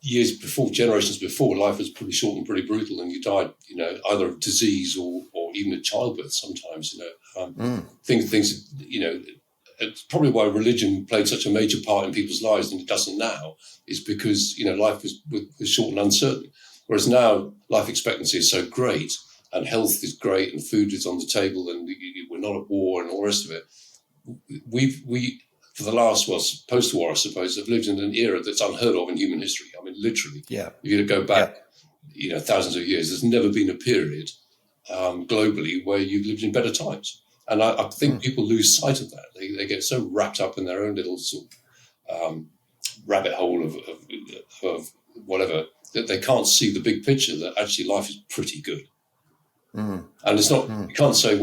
years before, generations before, life was pretty short and pretty brutal, and you died either of disease or even of childbirth. Sometimes things it's probably why religion played such a major part in people's lives, and it doesn't now, is because life was short and uncertain. Whereas now life expectancy is so great, and health is great, and food is on the table, and we're not at war and all the rest of it. We for the last, post-war, I suppose, have lived in an era that's unheard of in human history. I mean, literally. Yeah. If you go back, thousands of years, there's never been a period globally where you've lived in better times. And I think people lose sight of that. They get so wrapped up in their own little sort of rabbit hole of whatever that they can't see the big picture, that actually life is pretty good. And it's not, you can't say,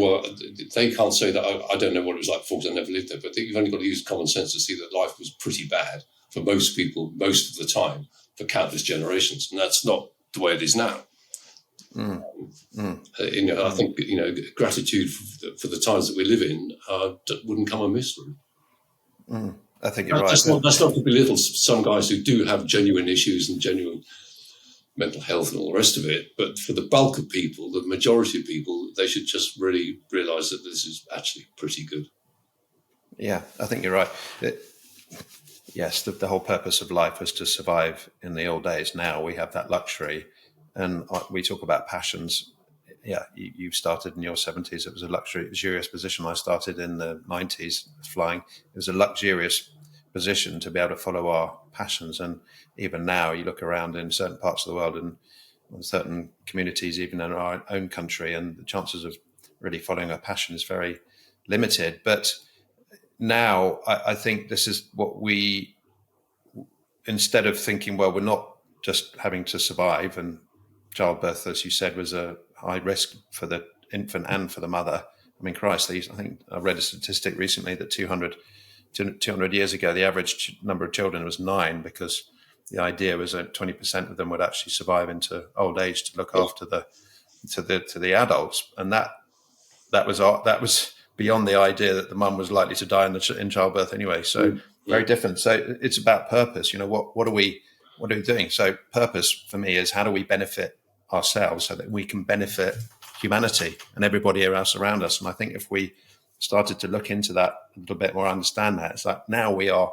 they can't say that I don't know what it was like before because I never lived there, but you've only got to use common sense to see that life was pretty bad for most people, most of the time, for countless generations. And that's not the way it is now. I think, gratitude for the times that we live in wouldn't come amiss. I think you're right. That's not to belittle some guys who do have genuine issues and genuine mental health and all the rest of it, but for the bulk of people, the majority of people, they should just really realise that this is actually pretty good. Yeah, I think you're right. Yes, the whole purpose of life was to survive in the old days. Now we have that luxury, and we talk about passions. Yeah, you started in your 70s. It was a luxurious position. I started in the 90s flying. It was a luxurious position to be able to follow our passions. And even now, you look around in certain parts of the world and in certain communities, even in our own country, and the chances of really following a passion is very limited. But now I think this is what we, instead of thinking, well, we're not just having to survive, and childbirth, as you said, was a high risk for the infant and for the mother. I mean, Christ, I think I read a statistic recently that 200 years ago, the average number of children was 9, because the idea was that 20% of them would actually survive into old age to look after the adults, and that was beyond the idea that the mum was likely to die in childbirth anyway. So very different. So it's about purpose. What are we doing? So purpose for me is, how do we benefit ourselves so that we can benefit humanity and everybody else around us? And I think if we started to look into that a little bit more, understand that, it's like now we are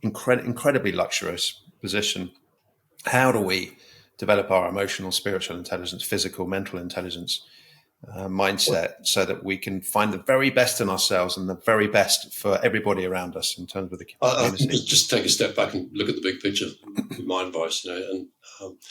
incredibly luxurious position. How do we develop our emotional, spiritual intelligence, physical, mental intelligence, mindset, so that we can find the very best in ourselves and the very best for everybody around us in terms of the community? Just take a step back and look at the big picture, my advice, and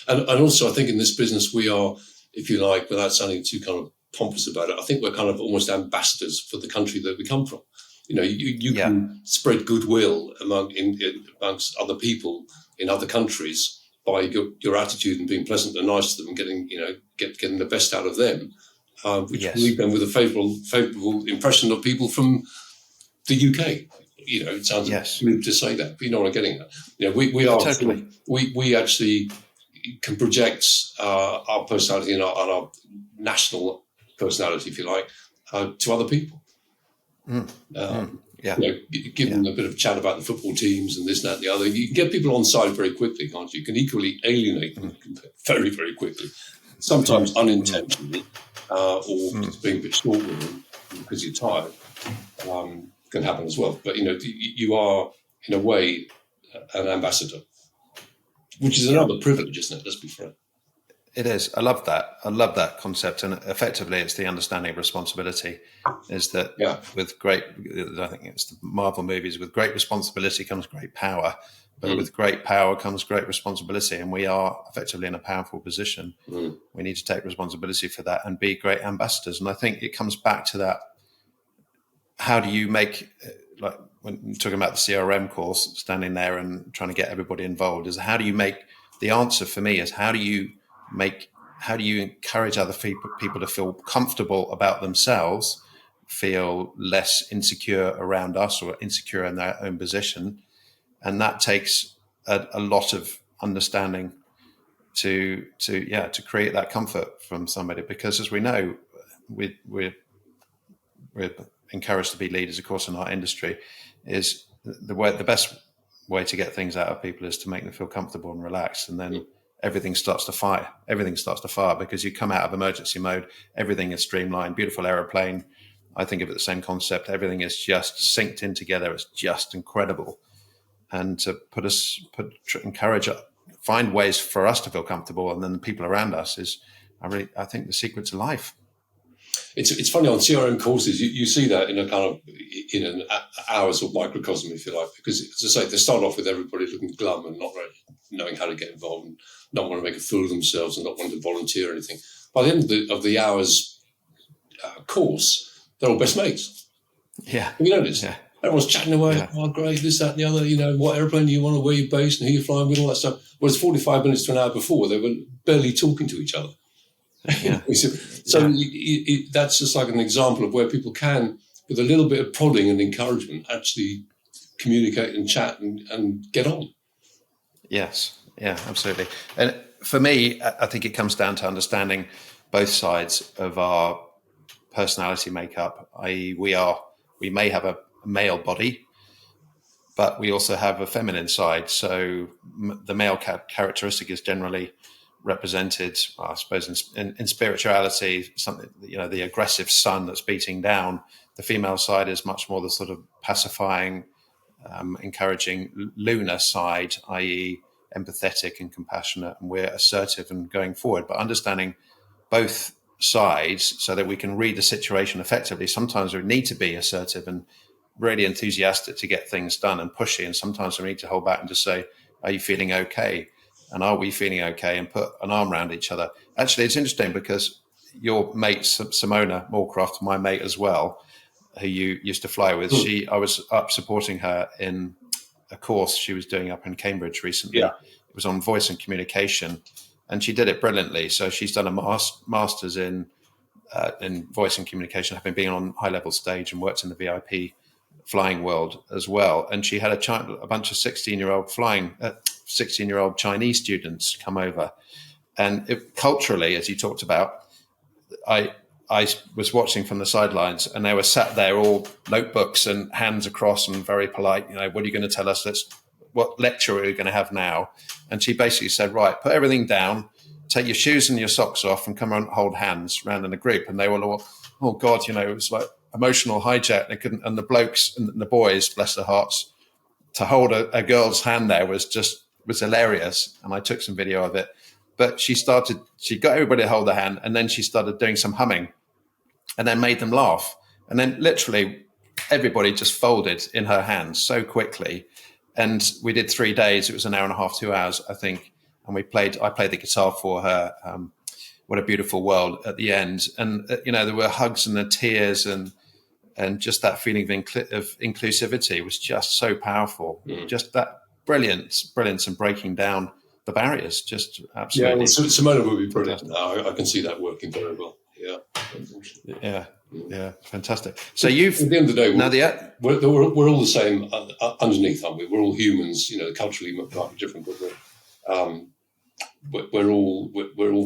also I think in this business we are, if you like, without sounding too kind of pompous about it, I think we're kind of almost ambassadors for the country that we come from. You can spread goodwill amongst other people in other countries by your attitude and being pleasant and nice to them and getting the best out of them, which will leave them with a favourable impression of people from the UK. It sounds rude to say that, but you know what I'm getting at. We are totally. We actually can project our personality and our national personality, if you like, to other people. Give them a bit of chat about the football teams and this, that, and the other. You can get people on side very quickly, can't you? You can equally alienate them very, very quickly. sometimes unintentionally, or just being a bit short with them because you're tired, can happen as well. But you are in a way an ambassador, which is another privilege, isn't it? Let's be frank. It is. I love that concept, and effectively, it's the understanding of responsibility. Is that with great? I think it's the Marvel movies. With great responsibility comes great power, but with great power comes great responsibility, and we are effectively in a powerful position. We need to take responsibility for that and be great ambassadors. And I think it comes back to that. How do you make, like when you're talking about the CRM course, standing there and trying to get everybody involved? Is how do you make the answer for me is how do you encourage other people to feel comfortable about themselves, feel less insecure around us or insecure in their own position, and that takes a lot of understanding to create that comfort from somebody, because as we know, we're encouraged to be leaders, of course, in our industry. Is the best way to get things out of people is to make them feel comfortable and relaxed, and then everything starts to fire. Everything starts to fire because you come out of emergency mode. Everything is streamlined. Beautiful aeroplane. I think of it the same concept. Everything is just synced in together. It's just incredible. And to encourage, find ways for us to feel comfortable, and then the people around us is, I think, the secret to life. It's funny on CRM courses, you see that in an hours of microcosm, if you like, because as I say, they start off with everybody looking glum and not really knowing how to get involved and not want to make a fool of themselves and not want to volunteer or anything. By the end of the hour's course, they're all best mates. Yeah. Have you noticed? Yeah. Everyone's chatting away. Yeah. Oh, great, this, that, and the other. What airplane do you want, where you're based, and who you're flying with, all that stuff. Whereas 45 minutes to an hour before, they were barely talking to each other. Yeah. That's just like an example of where people can, with a little bit of prodding and encouragement, actually communicate and chat and get on. Yes. Yeah, absolutely. And for me, I think it comes down to understanding both sides of our personality makeup, i.e. we may have a male body, but we also have a feminine side. So the male characteristic is generally represented, I suppose, in spirituality, something, the aggressive sun that's beating down. The female side is much more the sort of pacifying, encouraging lunar side, i.e. empathetic and compassionate, and we're assertive and going forward. But understanding both sides so that we can read the situation effectively. Sometimes we need to be assertive and really enthusiastic to get things done and pushy, and sometimes we need to hold back and just say, are you feeling okay? And are we feeling okay? And put an arm around each other. Actually, it's interesting because your mate, Simona Moorcroft, my mate as well, who you used to fly with, I was up supporting her in a course she was doing up in Cambridge recently. Yeah. It was on voice and communication, and she did it brilliantly. So she's done a master's in voice and communication, having been on high-level stage and worked in the VIP flying world as well. And she had a bunch of 16-year-old Chinese students come over. And culturally, as you talked about, I was watching from the sidelines, and they were sat there all notebooks and hands across and very polite. What are you going to tell us? What lecture are we going to have now? And she basically said, right, put everything down, take your shoes and your socks off and come and hold hands around in a group. And they were all, oh God, it was like emotional hijack. They couldn't, and the blokes and the boys, bless their hearts, to hold a girl's hand there was hilarious. And I took some video of it. But she got everybody to hold their hand, and then she started doing some humming and then made them laugh. And then literally everybody just folded in her hands so quickly. And we did 3 days. It was an hour and a half, 2 hours, I think. And I played the guitar for her. What a Beautiful World at the end. And, there were hugs and the tears and just that feeling of inclusivity was just so powerful. Just that brilliance and breaking down the barriers, just absolutely. Yeah, well, Simona would be brilliant. I can see that working very well. Yeah, fantastic. So at the end of the day, we're all the same underneath, aren't we? We're all humans. Culturally might be different, but we're all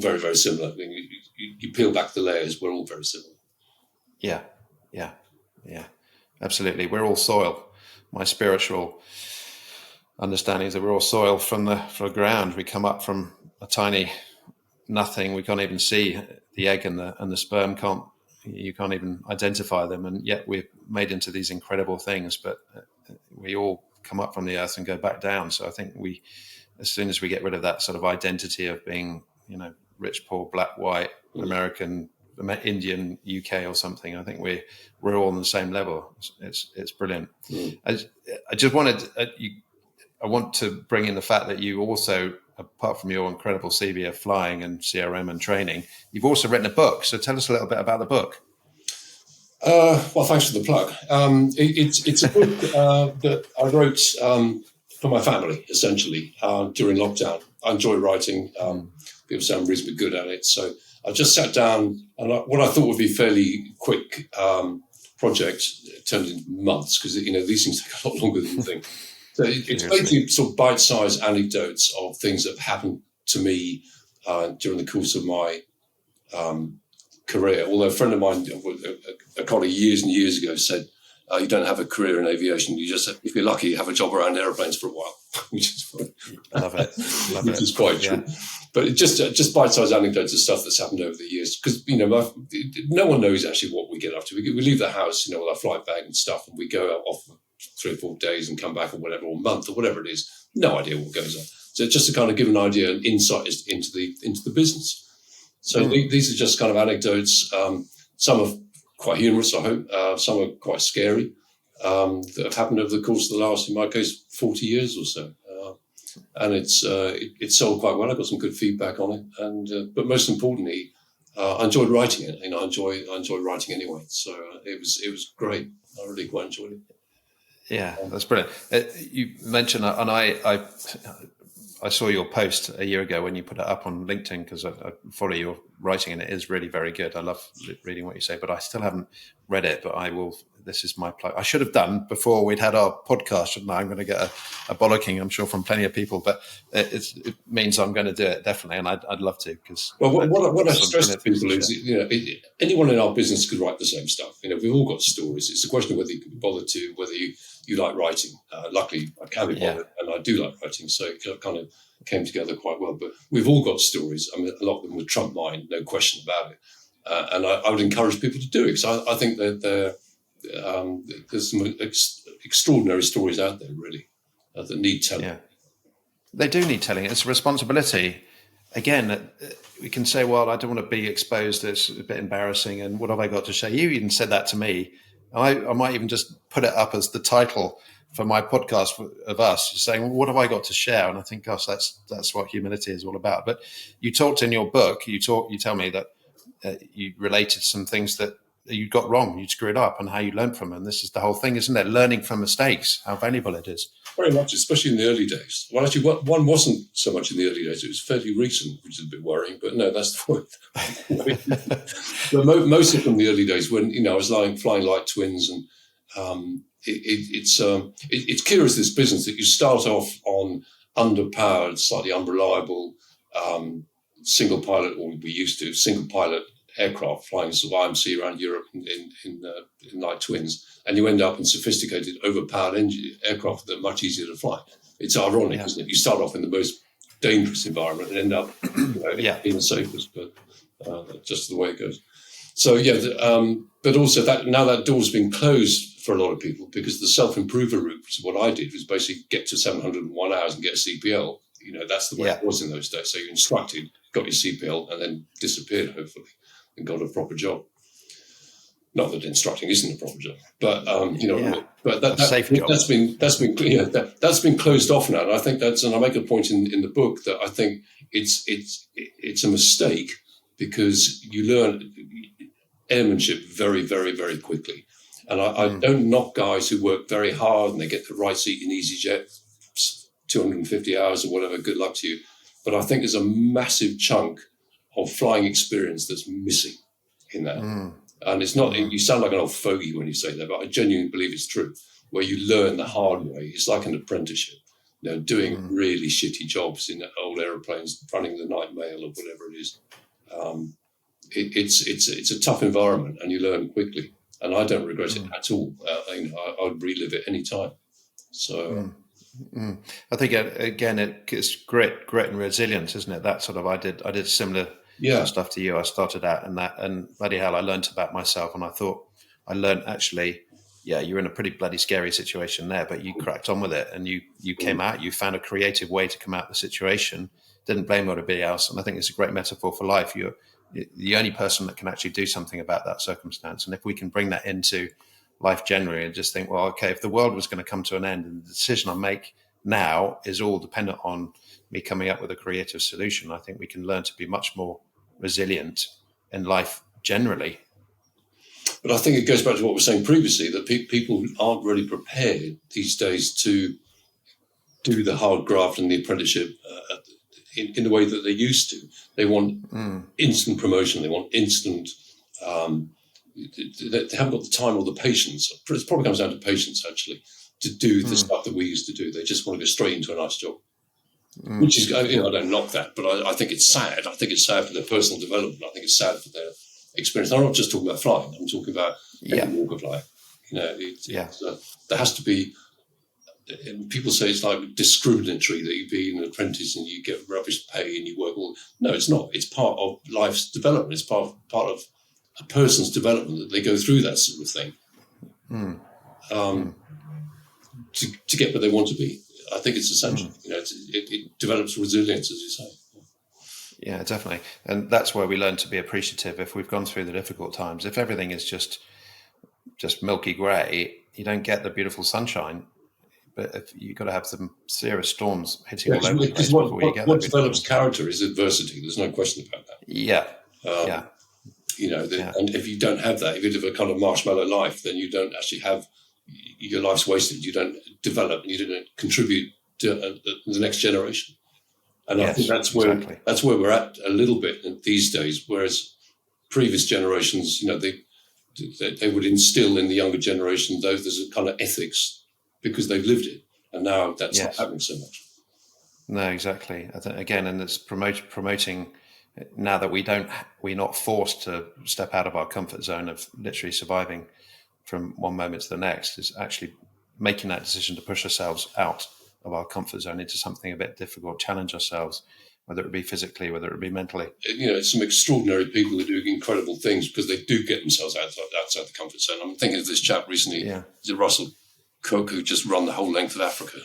very, very similar. I mean, you peel back the layers, we're all very similar. Yeah, absolutely. We're all soil. My spiritual understanding is that we're all soil from the ground. We come up from a tiny nothing. We can't even see the egg and the sperm. You can't even identify them, and yet we're made into these incredible things. But we all come up from the earth and go back down. So I think as soon as we get rid of that sort of identity of being, rich, poor, black, white, American, Indian, UK, or something, I think we're all on the same level. It's brilliant. I just wanted I want to bring in the fact that you also, apart from your incredible CV of flying and CRM and training, you've also written a book. So tell us a little bit about the book. Well, thanks for the plug. It's a book that I wrote for my family, essentially, during lockdown. I enjoy writing. People say I'm reasonably good at it. So I just sat down, and what I thought would be a fairly quick project turned into months, because these things take a lot longer than you think. So it's basically sort of bite-sized anecdotes of things that have happened to me during the course of my career. Although a friend of mine, a colleague years and years ago, said, you don't have a career in aviation. You just, if you're lucky, you have a job around airplanes for a while, which is funny. Love it. Which is quite true. But it just bite-sized anecdotes of stuff that's happened over the years. Because, no one knows actually what we get up to. We leave the house, with our flight bag and stuff, and we go off for 3 or 4 days and come back or whatever, or a month or whatever it is. No idea what goes on. So just to kind of give an idea and insight into the business. So these are just kind of anecdotes. Some are quite humorous, I hope. Some are quite scary that have happened over the course of the last, in my case, 40 years or so. And it's sold quite well. I got some good feedback on it. And but most importantly, I enjoyed writing it. I enjoy writing anyway. So it was great. I really quite enjoyed it. Yeah, that's brilliant. You mentioned, and I saw your post a year ago when you put it up on LinkedIn, because I follow your writing, and it is really very good. I love reading what you say, but I still haven't read it. But I will. This is my plug. I should have done before we'd had our podcast, shouldn't I? I'm going to get a bollocking, I'm sure, from plenty of people, but it means I'm going to do it definitely, and I'd love to. Because what I stress to people is, anyone in our business could write the same stuff. We've all got stories. It's a question of whether you can be bothered to, whether you like writing. Luckily, I can be bothered, and I do like writing, so it kind of came together quite well. But we've all got stories. I mean, a lot of them would trump mine, no question about it. And I would encourage people to do it, because I think that there's some extraordinary stories out there, really, that need telling. Yeah, they do need telling. It's a responsibility. Again, we can say, well, I don't want to be exposed. It's a bit embarrassing. And what have I got to say? You even said that to me. I might even just put it up as the title for my podcast of us, saying, well, what have I got to share? And I think, gosh, that's what humility is all about. But you talked in your book, you tell me that you related some things that you got wrong, you screwed up, and how you learned from them. This is the whole thing, isn't it? Learning from mistakes, how valuable it is. Very much, especially in the early days. Well, actually, one wasn't so much in the early days. It was fairly recent, which is a bit worrying. But no, that's the way. But mostly from the early days, when I was flying light twins, and it's curious, this business, that you start off on underpowered, slightly unreliable single pilot, or we used to single pilot aircraft flying sort of IMC around Europe in light twins, and you end up in sophisticated, overpowered aircraft that are much easier to fly. It's ironic, isn't it? You start off in the most dangerous environment and end up in the safest, but just the way it goes. So but also that door's been closed for a lot of people, because the self-improver route, which is what I did, was basically get to 701 hours and get a CPL. That's the way it was in those days. So you instructed, got your CPL, and then disappeared, hopefully, and got a proper job. Not that instructing isn't a proper job, but but that's been closed off now. And I think and I make a point in the book that I think it's a mistake, because you learn airmanship very, very, very quickly. And I don't knock guys who work very hard and they get the right seat in EasyJet, 250 hours or whatever. Good luck to you. But I think there's a massive chunk of flying experience that's missing in that. And it's not, you sound like an old fogey when you say that, but I genuinely believe it's true, where you learn the hard way. It's like an apprenticeship, doing really shitty jobs in old aeroplanes, running the night mail or whatever it is. It's a tough environment, and you learn quickly. And I don't regret it at all. I would relive it any time. So I think again, it's grit and resilience, isn't it? That sort of I did similar sort Yeah. of stuff to you. I started out in that, and bloody hell, I learned about myself, and I learned actually, yeah, you're in a pretty bloody scary situation there, but you cracked on with it, and you came out. You found a creative way to come out of the situation. Didn't blame everybody else, and I think it's a great metaphor for life. You're the only person that can actually do something about that circumstance, and if we can bring that into life generally and just think, well, okay, if the world was going to come to an end and the decision I make now is all dependent on me coming up with a creative solution, I think we can learn to be much more resilient in life generally. But I think it goes back to what we were saying previously, that people aren't really prepared these days to do the hard graft and the apprenticeship in the way that they used to. They want instant promotion. They want instant. They haven't got the time or the patience. It probably comes down to patience, actually, to do the stuff that we used to do. They just want to go straight into a nice job, which is, I don't knock that, but I think it's sad. I think it's sad for their personal development. I think it's sad for their experience. I'm not just talking about flying. I'm talking about every walk of life. There has to be. People say it's like discriminatory that you be an apprentice and you get rubbish pay and you work all. No, it's not. It's part of life's development. It's part of a person's development that they go through that sort of thing to get where they want to be. I think it's essential. It develops resilience, as you say. Yeah, definitely. And that's where we learn to be appreciative. If we've gone through the difficult times, if everything is just milky grey, you don't get the beautiful sunshine. But if you've got to have some serious storms hitting all over the place before you get what develops character is adversity. There's no question about that. Yeah. And if you don't have that, if you live a kind of marshmallow life, then you don't actually have, your life's wasted. You don't develop and you don't contribute to the next generation. And I think that's where we're at a little bit these days. Whereas previous generations, they would instill in the younger generation there's a kind of ethics because they've lived it, and now that's not happening so much. No, exactly. I think, again, and it's promoting now that we're not forced to step out of our comfort zone of literally surviving from one moment to the next. Is actually making that decision to push ourselves out of our comfort zone into something a bit difficult, challenge ourselves, whether it be physically, whether it be mentally. Some extraordinary people who do incredible things because they do get themselves outside the comfort zone. I'm thinking of this chap recently, Russell Cook, who just run the whole length of Africa.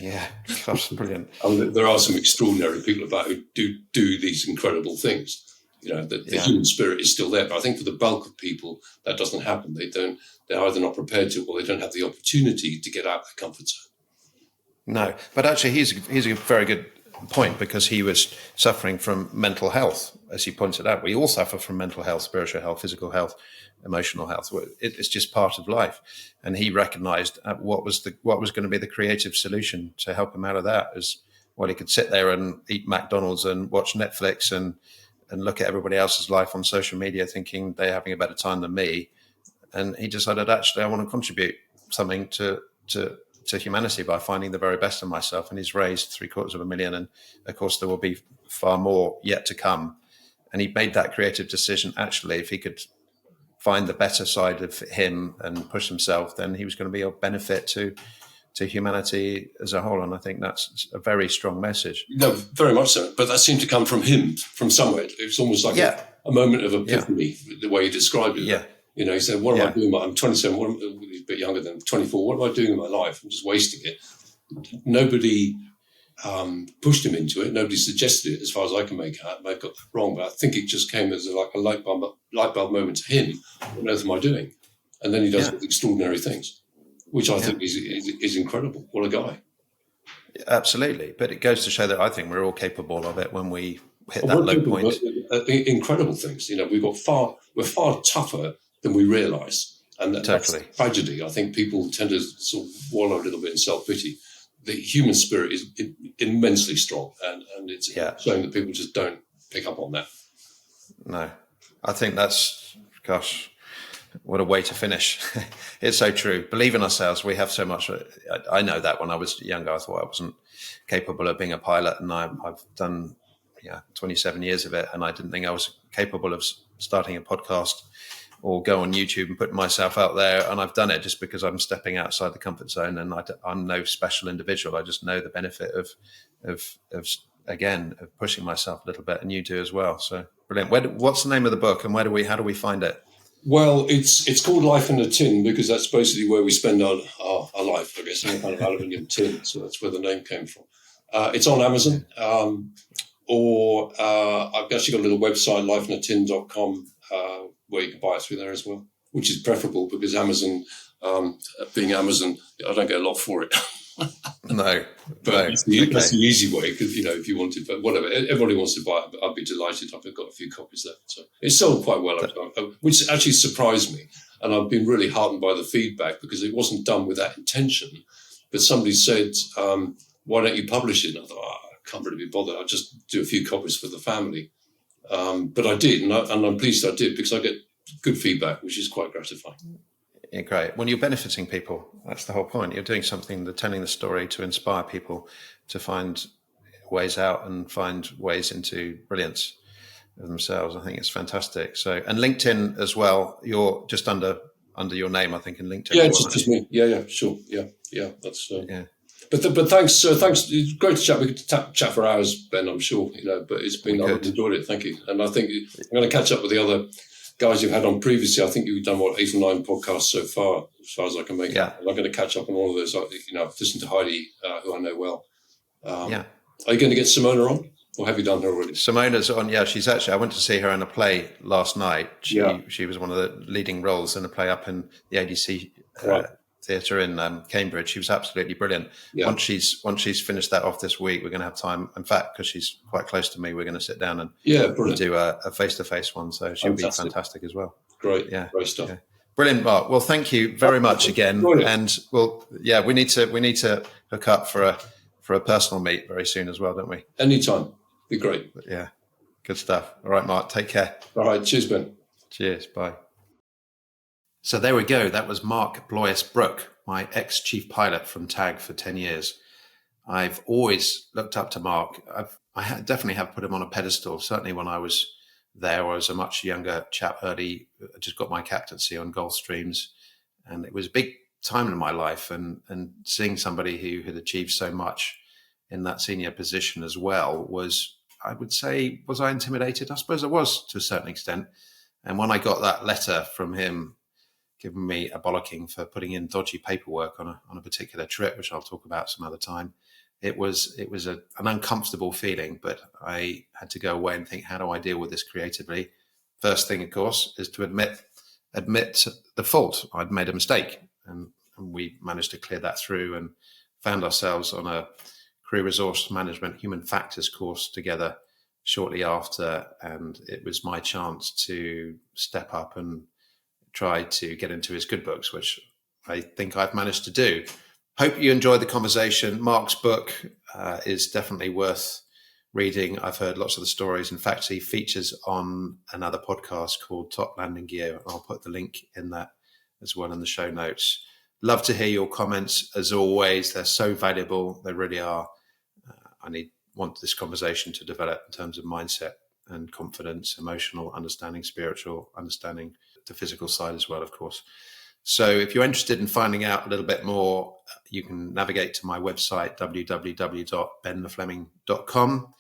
Yeah, gosh, brilliant. There are some extraordinary people about who do these incredible things. The human spirit is still there, but I think for the bulk of people that doesn't happen. They're either not prepared to, or they don't have the opportunity to get out of their comfort zone. No, but actually, he's a very good point, because he was suffering from mental health, as he pointed out. We all suffer from mental health, spiritual health, physical health, emotional health. It's just part of life, and he recognised what was going to be the creative solution to help him out of that. As well, he could sit there and eat McDonald's and watch Netflix and look at everybody else's life on social media, thinking they're having a better time than me. And he decided, actually, I want to contribute something to humanity by finding the very best in myself. And he's raised $750,000, and of course there will be far more yet to come. And he made that creative decision. Actually, if he could find the better side of him and push himself, then he was going to be of benefit to humanity as a whole. And I think that's a very strong message. No, very much so. But that seemed to come from him, from somewhere. It's almost like a moment of epiphany, the way he described it. Yeah. He said, what am I doing? I'm 27, he's a bit younger than 24. What am I doing in my life? I'm just wasting it. Nobody pushed him into it. Nobody suggested it, as far as I can make out. I may have got that wrong, but I think it just came as like a light bulb moment to him. What on earth am I doing? And then he does extraordinary things, which I think is incredible. What a guy. Absolutely. But it goes to show that I think we're all capable of it when we hit that low point. Incredible things. We're far tougher than we realise. And that's tragedy. I think people tend to sort of wallow a little bit in self-pity. The human spirit is immensely strong, and it's showing that people just don't pick up on that. No. I think that's, gosh, what a way to finish. It's so true. Believe in ourselves. We have so much. I know that when I was younger, I thought I wasn't capable of being a pilot, and I've done 27 years of it, and I didn't think I was capable of starting a podcast or go on YouTube and put myself out there. And I've done it just because I'm stepping outside the comfort zone, and I'm no special individual. I just know the benefit of pushing myself a little bit, and you do as well. So brilliant. What's the name of the book, and how do we find it? Well, it's called Life in a Tin because that's basically where we spend our life, I guess, in a kind of aluminium tin. So that's where the name came from. It's on Amazon, or I've actually got a little website, lifeinatin.com, where you can buy it through there as well, which is preferable because Amazon, being Amazon, I don't get a lot for it. No, but that's the easy way, because, if you wanted, but whatever, everybody wants to buy it, I'd be delighted. I've got a few copies there. So it's sold quite well, which actually surprised me. And I've been really heartened by the feedback because it wasn't done with that intention. But somebody said, why don't you publish it? And I thought, I can't really be bothered. I'll just do a few copies for the family. But I did, and I'm pleased I did, because I get good feedback, which is quite gratifying. Yeah, great. When you're benefiting people, that's the whole point. You're doing something, telling the story to inspire people to find ways out and find ways into brilliance of themselves. I think it's fantastic. So, and LinkedIn as well. You're just under your name, I think, in LinkedIn. Yeah, it's just me. Yeah, sure. Yeah. That's yeah. But thanks. It's great to chat. We could chat for hours, Ben, I'm sure. But it's been. I've enjoyed it. Thank you. And I think I'm going to catch up with the other guys you've had on previously. I think you've done 8 or 9 podcasts so far, as far as I can make it. And I'm going to catch up on all of those. I've listened to Heidi, who I know well. Are you going to get Simona on, or have you done her already? Simona's on. Yeah, she's actually. I went to see her in a play last night. She was one of the leading roles in a play up in the ADC Theatre in Cambridge. She was absolutely brilliant. Yeah. Once she's finished that off this week, we're going to have time. In fact, because she's quite close to me, we're going to sit down and do a face-to-face one. So she'll be fantastic as well. Great stuff. Yeah. Brilliant, Mark. Well, thank you very much again. And we need to hook up for a personal meet very soon as well, don't we? Anytime. Be great. Yeah. Good stuff. All right, Mark. Take care. All right. Cheers, Ben. Cheers. Bye. So there we go. That was Mark Blois-Brooke, my ex-chief pilot from TAG for 10 years. I've always looked up to Mark. I definitely have put him on a pedestal. Certainly when I was there, I was a much younger chap, I just got my captaincy on Gulfstreams. And it was a big time in my life. And seeing somebody who had achieved so much in that senior position as well was, I would say, was I intimidated? I suppose I was to a certain extent. And when I got that letter from him, giving me a bollocking for putting in dodgy paperwork on a particular trip, which I'll talk about some other time. It was an uncomfortable feeling, but I had to go away and think, how do I deal with this creatively? First thing, of course, is to admit the fault. I'd made a mistake, and we managed to clear that through and found ourselves on a career resource management human factors course together shortly after, and it was my chance to step up and try to get into his good books, which I think I've managed to do. Hope you enjoyed the conversation. Mark's book is definitely worth reading. I've heard lots of the stories. In fact, he features on another podcast called Top Landing Gear. I'll put the link in that as well in the show notes. Love to hear your comments. As always, they're so valuable. They really are. I want this conversation to develop in terms of mindset and confidence, emotional understanding, spiritual understanding, the physical side as well, of course. So if you're interested in finding out a little bit more, you can navigate to my website, www.benthefleming.com.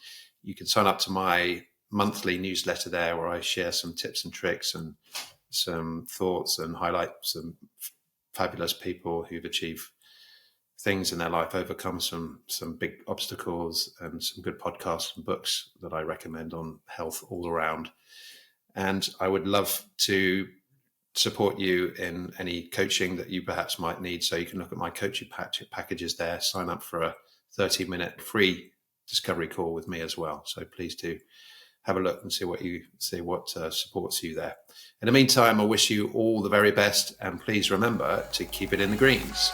You can sign up to my monthly newsletter there, where I share some tips and tricks and some thoughts and highlight some fabulous people who've achieved things in their life, overcome some big obstacles, and some good podcasts and books that I recommend on health all around. And I would love to support you in any coaching that you perhaps might need. So you can look at my coaching packages there, sign up for a 30-minute free discovery call with me as well. So please do have a look and see what supports you there. In the meantime, I wish you all the very best, and please remember to keep it in the greens.